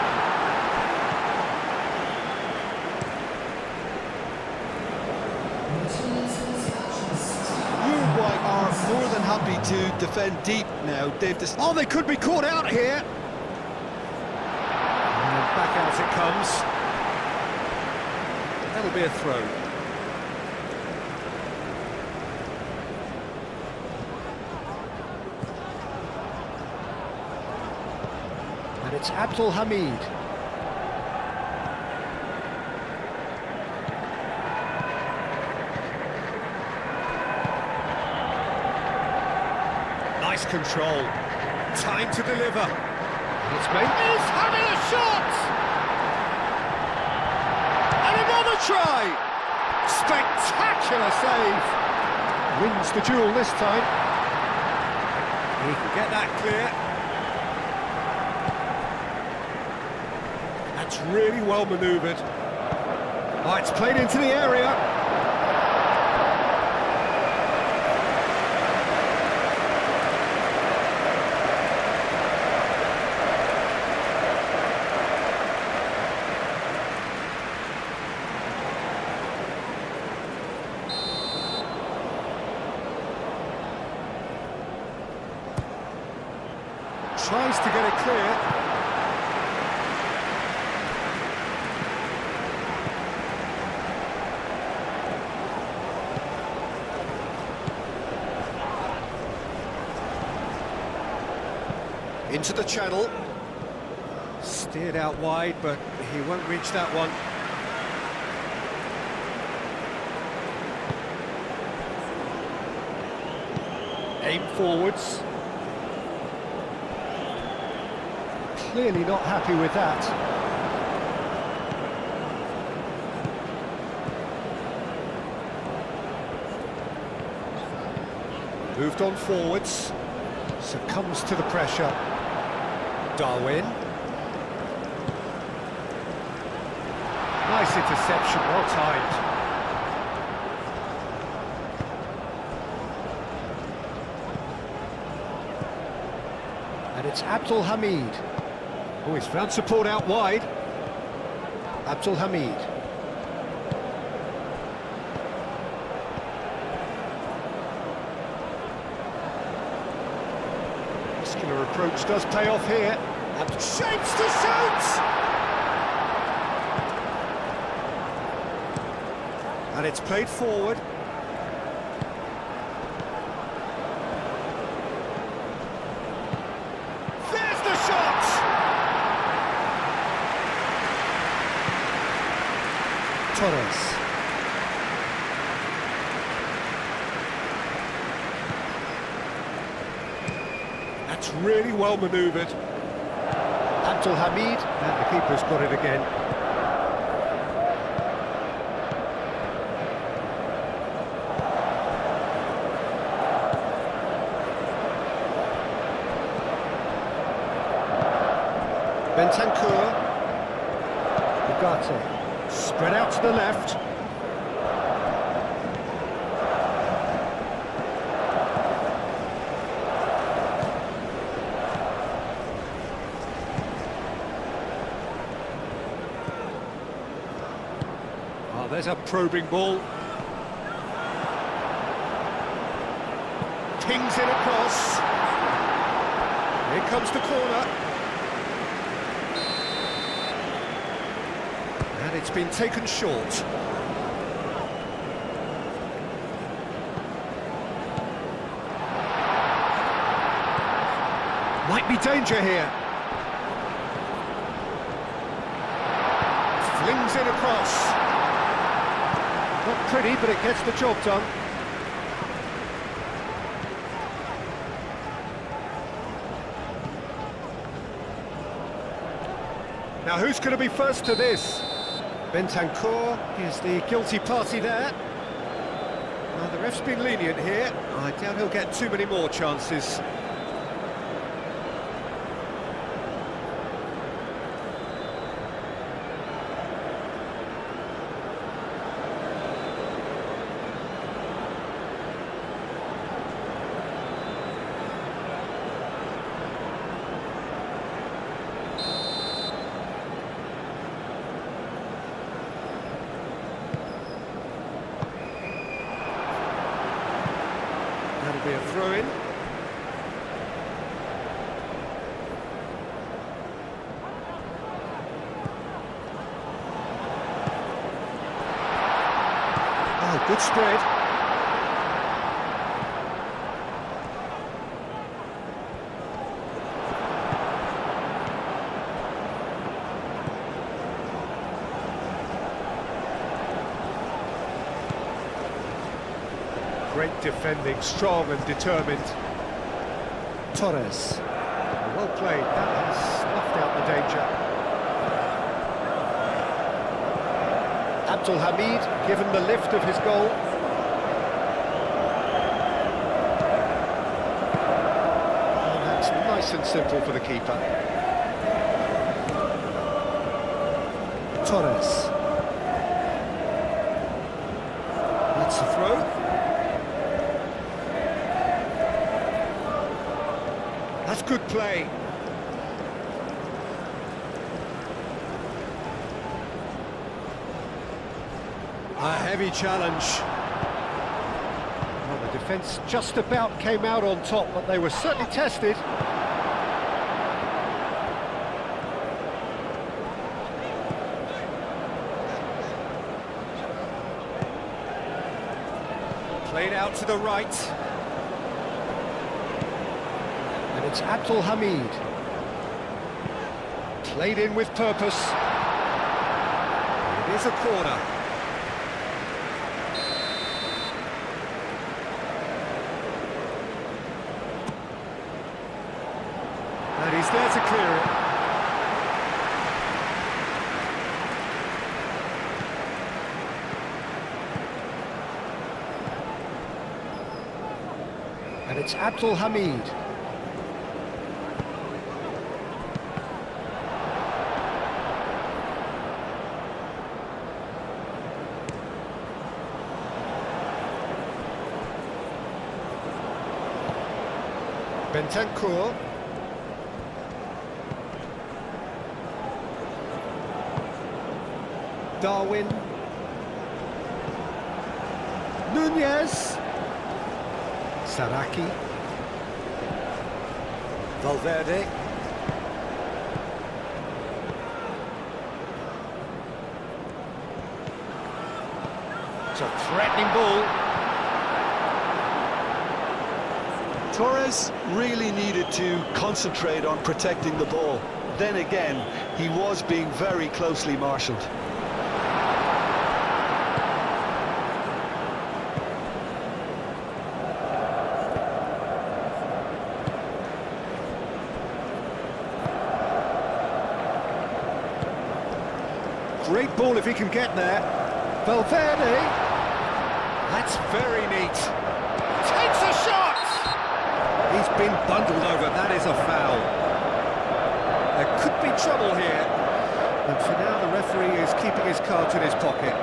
Uruguay are more than happy to defend deep now. Oh, they could be caught out here. And back out it comes. That'll be a throw. And it's Abdul Hamid. Nice control. Time to deliver. It's made. He's having a shot! And another try! Spectacular save! Wins the duel this time. He can get that clear. That's really well manoeuvred. Oh, it's played into the area. Tries to get it clear. Into the channel. Steered out wide, but he won't reach that one. Aim forwards. Clearly not happy with that. Moved on forwards. Succumbs to the pressure. Darwin. Nice interception, well timed. And it's Abdul Hamid. Oh, he's found support out wide. Abdul Hamid. Muscular approach does pay off here. Abdul shapes to shoot! And it's played forward. There's the shot! Torres. That's really well manoeuvred. Abdul Hamid, and the keeper's got it again. Bentancur. Ugarte. Spread out to the left. Oh, there's a probing ball. Pings it across. Here comes the corner. And it's been taken short. Might be danger here. Flings it across. Not pretty, but it gets the job done. Now who's going to be first to this? Bentancur is the guilty party there. Well, the ref's been lenient here. I doubt he'll get too many more chances. That'll be a throw-in. Oh, good spread. Great defending, strong and determined. Torres. Well played, that has snuffed out the danger. Abdul Hamid given the lift of his goal. Oh, that's nice and simple for the keeper. Torres. That's the throw. That's good play. A heavy challenge. Well, the defence just about came out on top, but they were certainly tested. Played out to the right. And it's Abdul Hamid. Played in with purpose. It is a corner. And he's there to clear it. And it's Abdul Hamid. Bentancur. Darwin. Nunez. Saraki. Valverde. It's a threatening ball. Torres really needed to concentrate on protecting the ball. Then again, he was being very closely marshalled. Great ball if he can get there. Valverde. That's very neat. Takes a shot! He's been bundled over, that is a foul. There could be trouble here. And for now, the referee is keeping his cards in his pocket.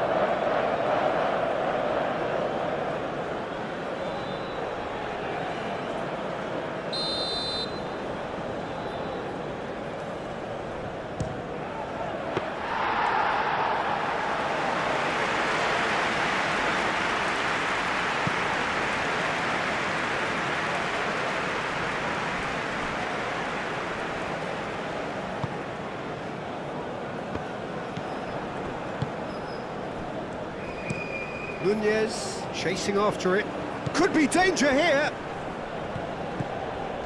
Nunez chasing after it. Could be danger here.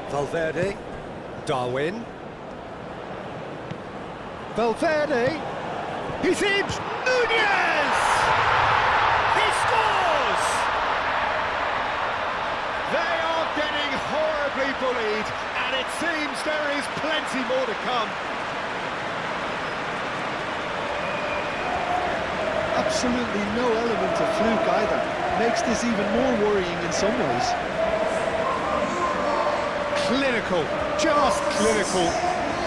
Valverde. Darwin. Valverde. He's in. Nunez! He scores! They are getting horribly bullied, and it seems there is plenty more to come. Absolutely no element of fluke either. Makes this even more worrying in some ways. Clinical, just clinical.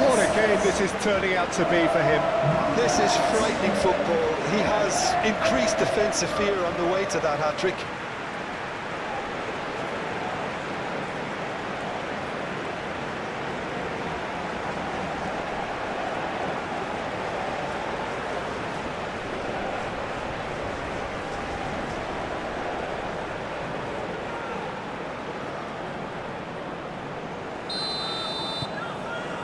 What a game this is turning out to be for him. This is frightening football. He has increased defensive fear on the way to that hat-trick.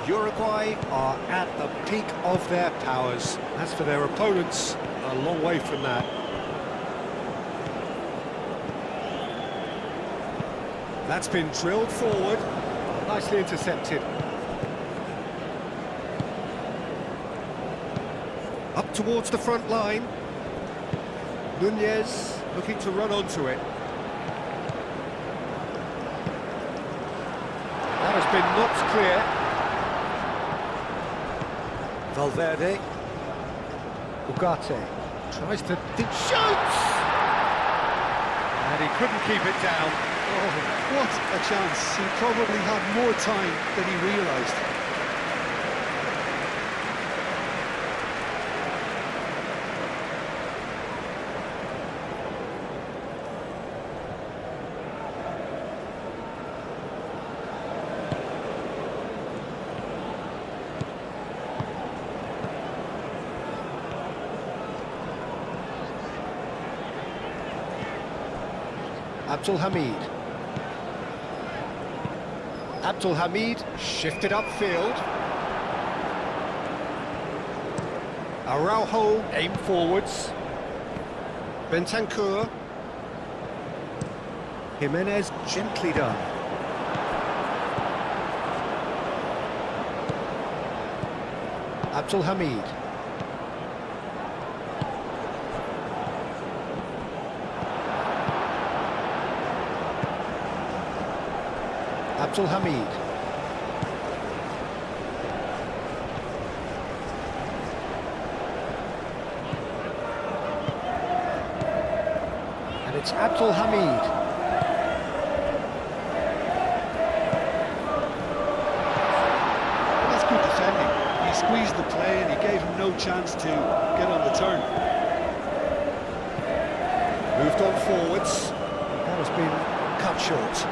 Uruguay are at the peak of their powers. As for their opponents, a long way from that. That's been drilled forward, nicely intercepted. Up towards the front line. Nunez looking to run onto it. That has been knocked clear. Valverde. Ugarte tries to shoots! And he couldn't keep it down. Oh, what a chance. He probably had more time than he realised. Abdul Hamid shifted upfield. Araujo aimed forwards. Bentancur. Jimenez gently done. Abdul Hamid. Abdul Hamid. And it's Abdul Hamid. Well, that's good defending. He squeezed the play and he gave him no chance to get on the turn. Moved on forwards. That has been cut short.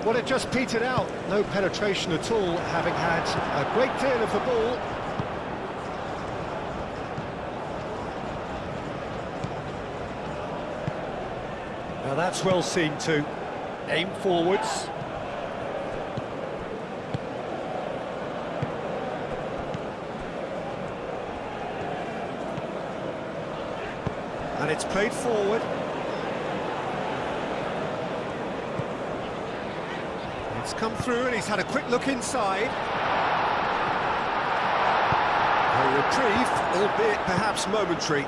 Well, it just petered out. No penetration at all, having had a great deal of the ball. Now that's well seen too. Aim forwards. And it's played forward. It's come through and he's had a quick look inside. A reprieve, albeit perhaps momentary.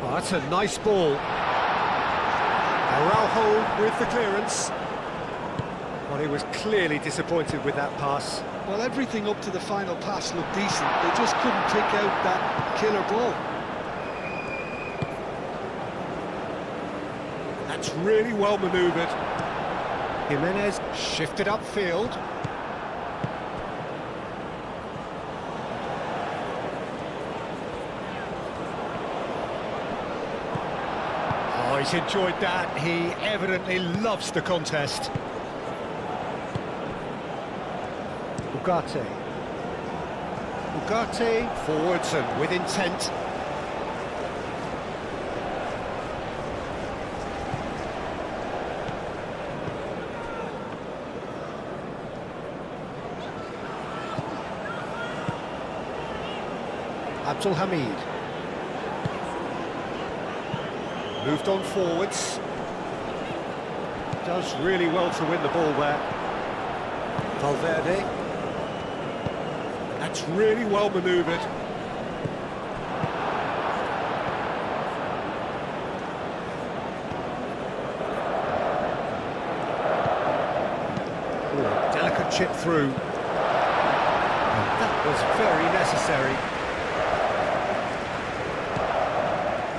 Oh, that's a nice ball. Araujo with the clearance. Well, he was clearly disappointed with that pass. Well, everything up to the final pass looked decent. They just couldn't pick out that killer ball. That's really well manoeuvred. Jimenez shifted upfield. Oh, he's enjoyed that. He evidently loves the contest. Ugarte. Ugarte forwards and with intent. Abdul Hamid. Moved on forwards. Does really well to win the ball there. Valverde. That's really well manoeuvred. Ooh, delicate chip through. And that was very necessary.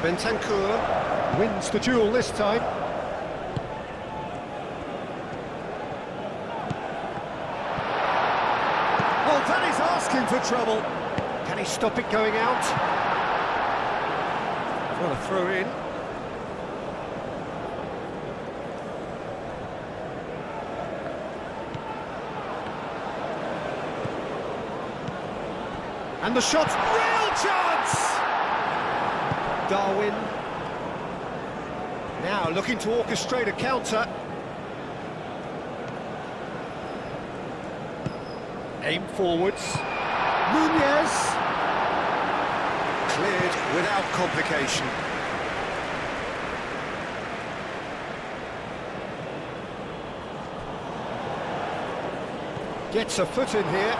Bentancur wins the duel this time. Well, that is asking for trouble. Can he stop it going out? What a throw in. And the shot's real chance! Darwin. Now looking to orchestrate a counter. Aim forwards. Nunez. Cleared without complication. Gets a foot in here.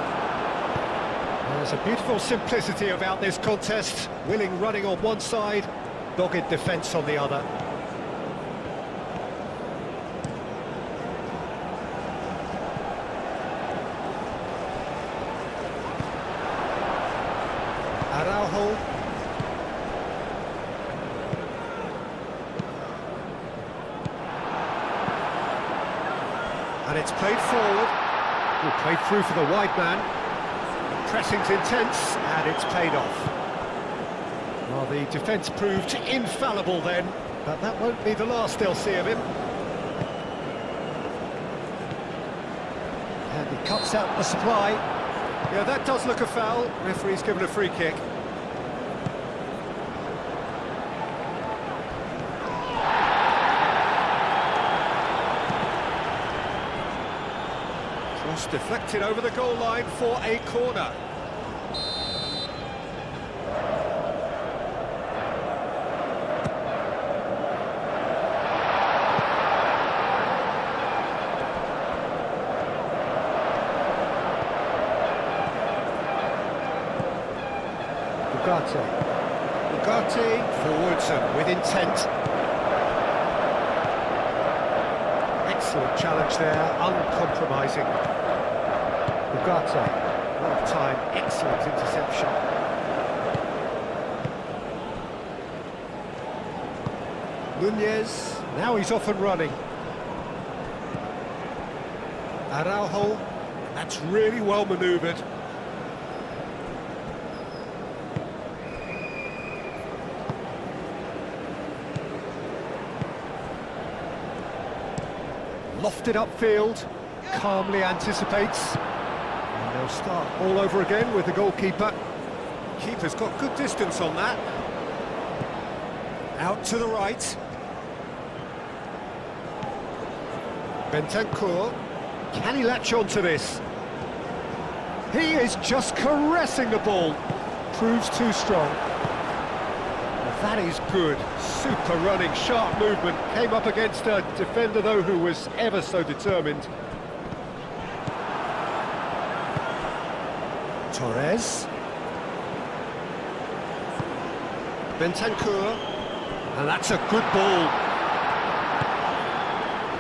There's a beautiful simplicity about this contest. Willing running on one side, dogged defence on the other. Araujo. And it's played forward. Played through for the wide man. Pressing's intense, and it's paid off. Well, the defence proved infallible then, but that won't be the last they'll see of him. And he cuts out the supply. Yeah, that does look a foul. Referee's given a free kick. Cross deflected over the goal line for a corner. Ugarte forwards and with intent. Excellent challenge there, uncompromising. Ugarte, well timed, excellent interception. Nunez, now he's off and running. Araujo, that's really well manoeuvred. Lofted upfield, calmly anticipates. And they'll start all over again with the goalkeeper. Keeper's got good distance on that. Out to the right. Bentancur. Can he latch on to this? He is just caressing the ball. Proves too strong. That is good. Super running, sharp movement. Came up against a defender, though, who was ever so determined. Torres. Bentancur. And that's a good ball.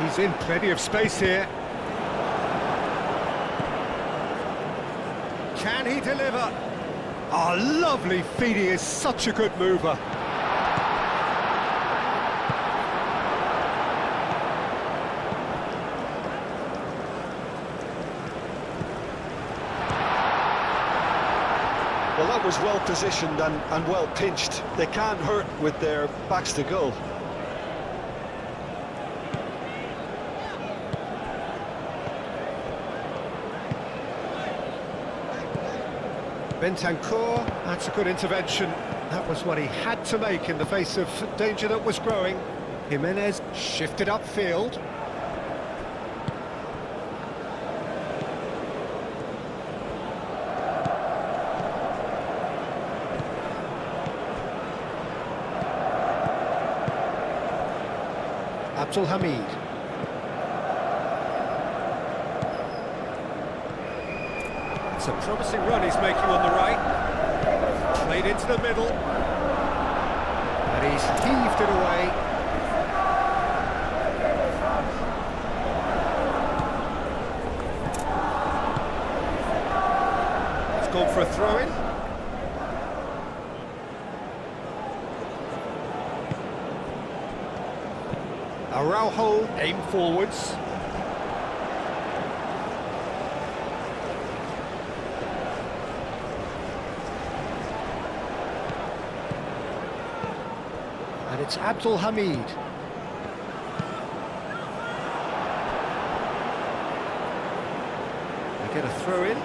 He's in plenty of space here. Can he deliver? Oh, lovely feed. He is such a good mover. Well, that was well positioned and well pinched. They can't hurt with their backs to goal. Bentancur, that's a good intervention. That was what he had to make in the face of danger that was growing. Jimenez shifted upfield. Abdul Hamid. It's a promising run he's making on the right. Played into the middle. And he's heaved it away. He's gone for a throw-in. Araujo, aim forwards. And it's Abdul Hamid. They get a throw in.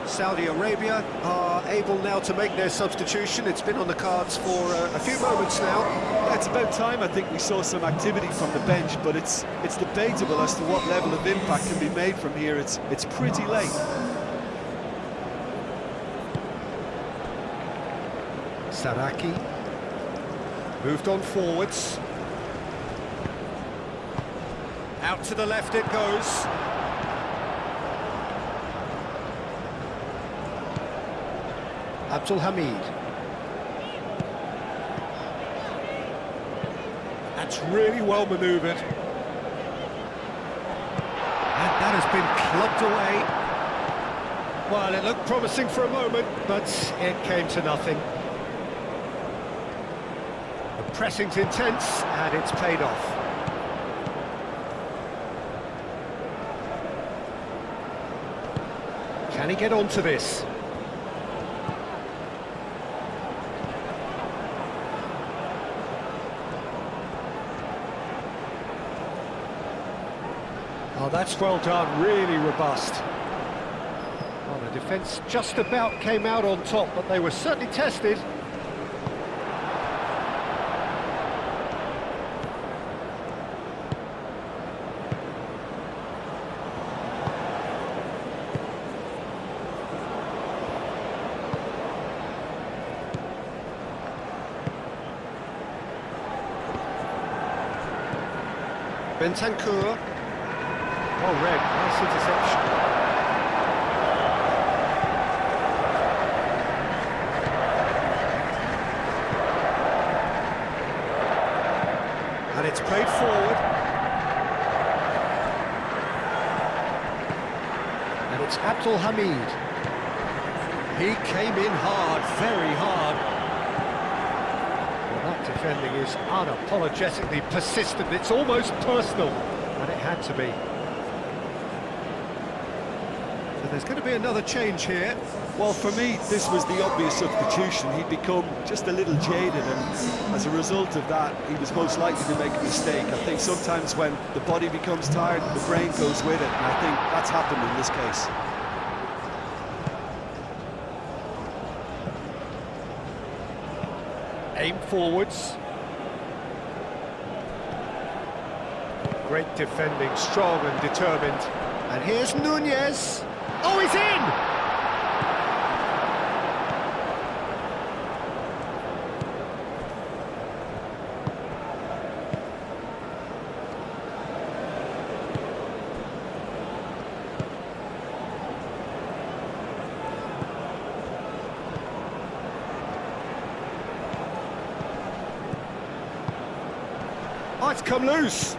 Saudi Arabia are able now to make their substitution. It's been on the cards for a few moments now. Yeah, it's about time I think we saw some activity from the bench, but it's debatable as to what level of impact can be made from here. It's pretty late. Saraki moved on forwards. Out to the left it goes. Abdul Hamid. That's really well manoeuvred. And that has been clubbed away. Well, it looked promising for a moment, but it came to nothing. The pressing's intense, and it's paid off. Can he get onto this? Oh, that's well done, really robust. Well, the defence just about came out on top, but they were certainly tested. Bentancur. Oh, red, nice interception. And it's played forward. And it's Abdul Hamid. He came in hard, very hard. Well, that defending is unapologetically persistent. It's almost personal, and it had to be. There's going to be another change here. Well, for me, this was the obvious substitution. He'd become just a little jaded, and as a result of that, he was most likely to make a mistake. I think sometimes when the body becomes tired, the brain goes with it, and I think that's happened in this case. Aim forwards. Great defending, strong and determined. And here's Nunez. Oh, he's in! Oh, it's come loose.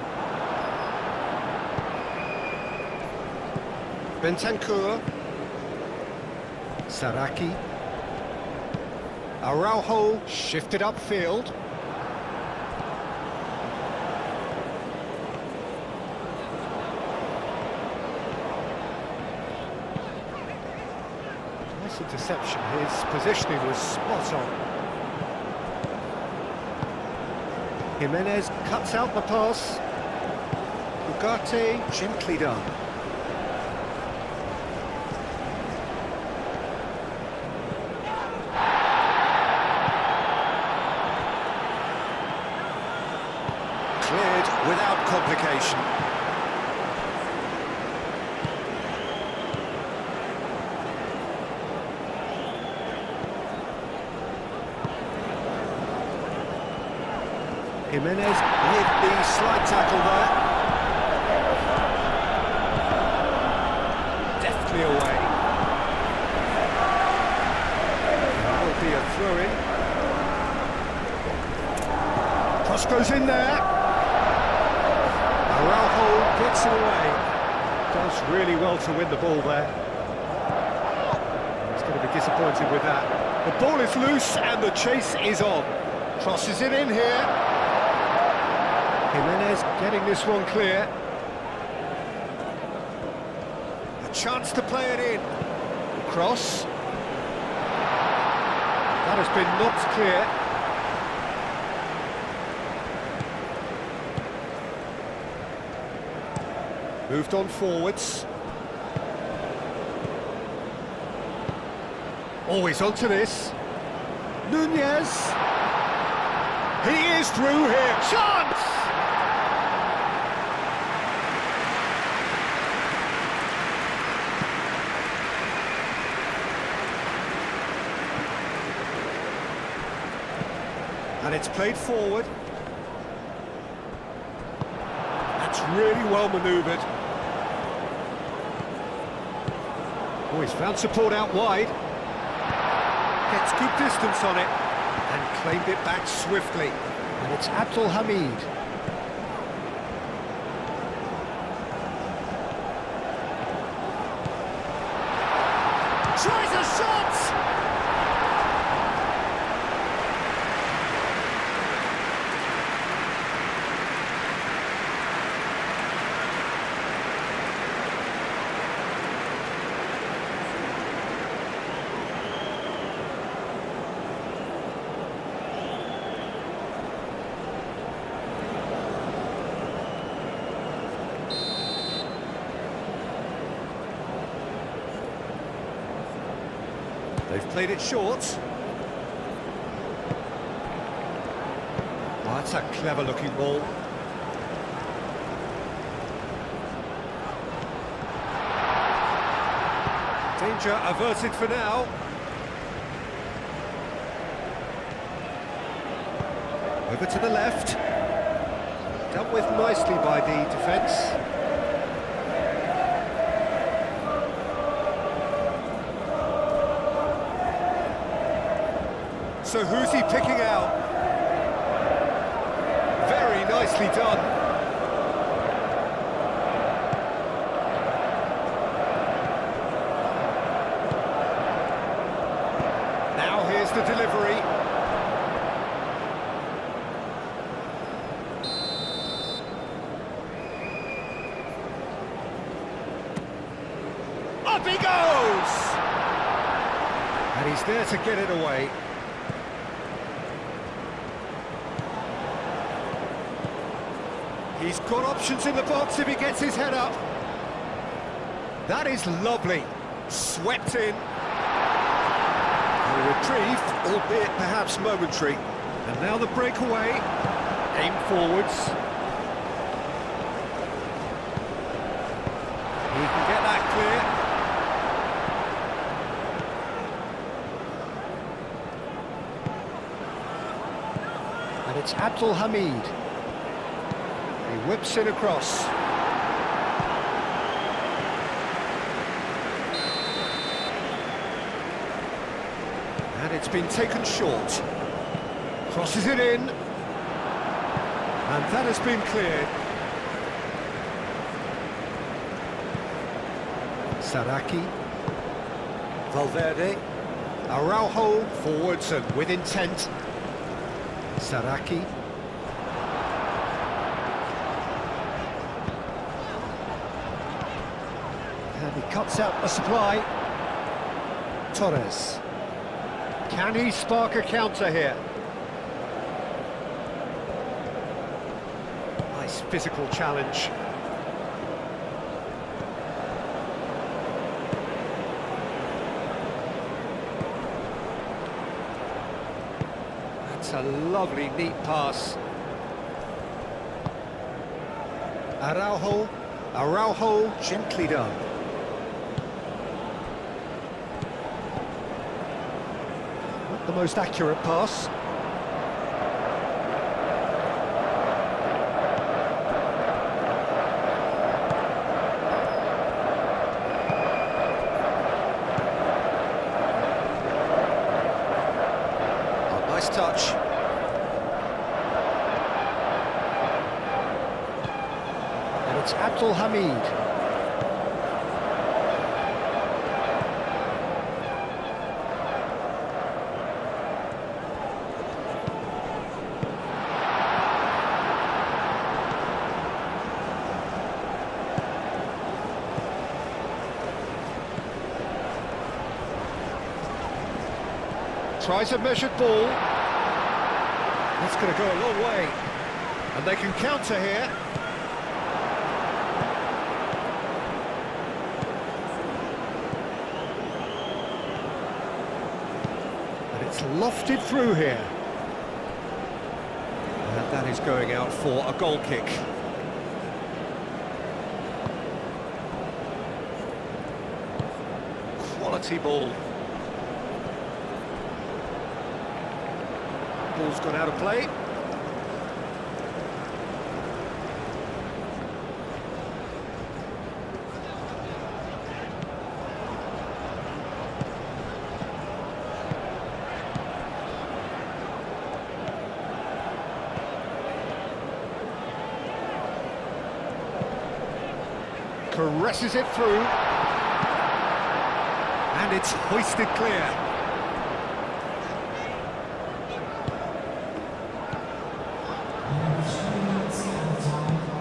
Bentancur. Saraki. Araujo shifted upfield. Nice interception. His positioning was spot on. Jimenez cuts out the pass. Ugarte, gently done. Cleared without complication. Jimenez with the slight tackle there. Deftly away. That will be a throw-in. Cross goes in there. Araujo gets it away. Does really well to win the ball there. He's going to be disappointed with that. The ball is loose and the chase is on. Crosses it in here. Jimenez getting this one clear. A chance to play it in. Cross. That has been knocked clear. Moved on forwards. Always onto this. Nunez. He is through here. Chance! And it's played forward. That's really well manoeuvred. Oh, he's found support out wide. Gets good distance on it and claimed it back swiftly. And it's Abdul Hamid. Tries a shot! They've played it short. Oh, that's a clever-looking ball. Danger averted for now. Over to the left. Dealt with nicely by the defence. So who's he picking out? Very nicely done. Now here's the delivery. Up he goes! And he's there to get it away. He's got options in the box if he gets his head up. That is lovely. Swept in. A reprieve, albeit perhaps momentary. And now the breakaway. Aim forwards. He can get that clear. And it's Abdul Hamid. He whips it across. And it's been taken short. Crosses it in. And that has been cleared. Saraki. Valverde. Araujo forwards and with intent. Saraki. And he cuts out the supply. Torres. Can he spark a counter here? Nice physical challenge. That's a lovely, neat pass. Araujo, gently done. Not the most accurate pass. Oh, nice touch. And it's Abdul Hamid. Tries a measured ball. That's going to go a long way. And they can counter here. It's lofted through here. And that is going out for a goal kick. Quality ball. Ball's gone out of play. Caresses it through. And it's hoisted clear.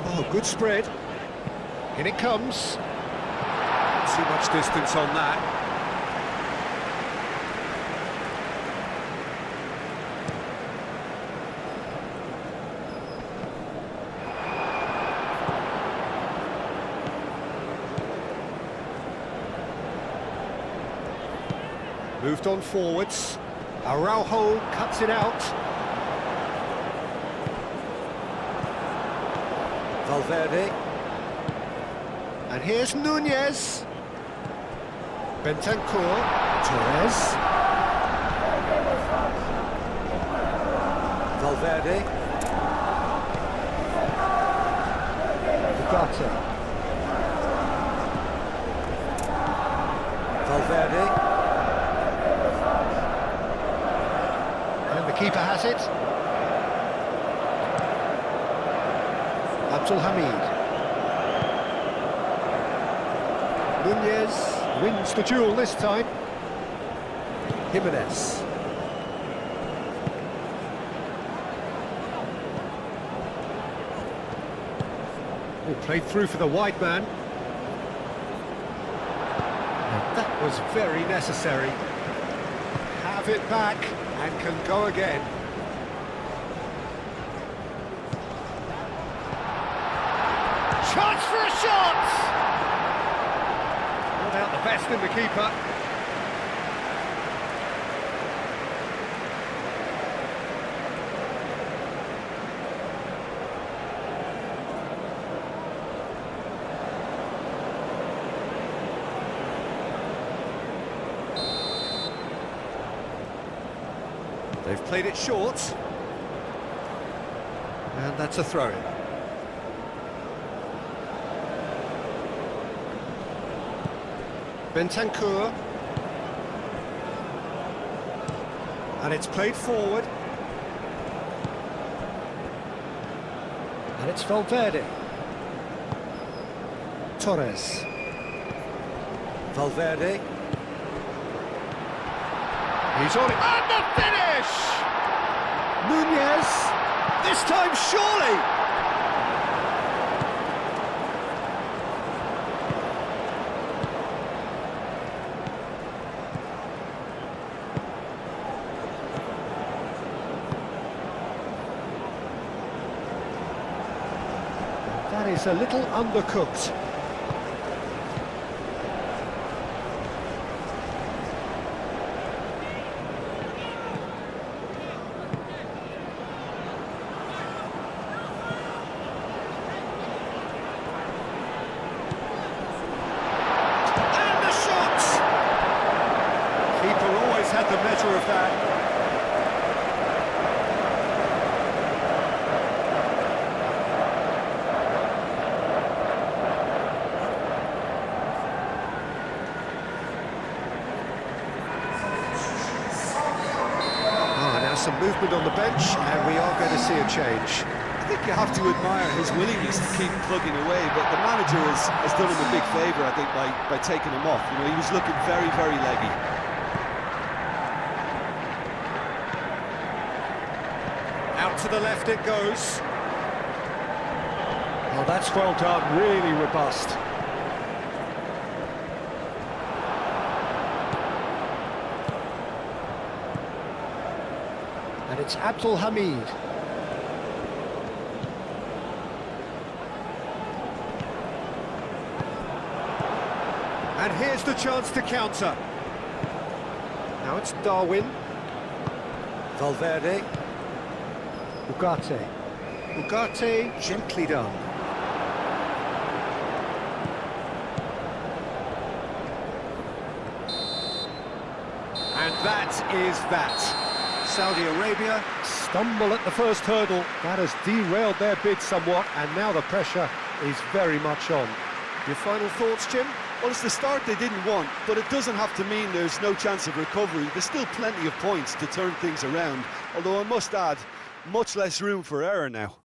Oh, good spread. In it comes. Too much distance on that. Moved on forwards. Araujo cuts it out. Valverde. And here's Nunez. Bentancur. Torres. Valverde. Ugarte. Valverde. Keeper has it. Abdul Hamid. Nunez wins the duel this time. Jimenez. Oh, played through for the wide man. And that was very necessary. Have it back. And can go again. Chance for a shot! Not out the best in the keeper. They've played it short. And that's a throw-in. Bentancur. And it's played forward. And it's Valverde. Torres. Valverde. He's on it. And the finish! Nunez. This time, surely! That is a little undercooked. Had the measure of that. Now some movement on the bench, and we are going to see a change. I think you have to admire his willingness to keep plugging away, but the manager has done him a big favour, I think, by taking him off. You know, he was looking very, very leggy. Out to the left it goes. Oh, that's well done, really robust. And it's Abdul Hamid. And here's the chance to counter. Now it's Darwin. Valverde. Ugarte. Ugarte, gently done. And that is that. Saudi Arabia stumble at the first hurdle. That has derailed their bid somewhat, and now the pressure is very much on. Your final thoughts, Jim? Well, it's the start they didn't want, but it doesn't have to mean there's no chance of recovery. There's still plenty of points to turn things around, although I must add, much less room for error now.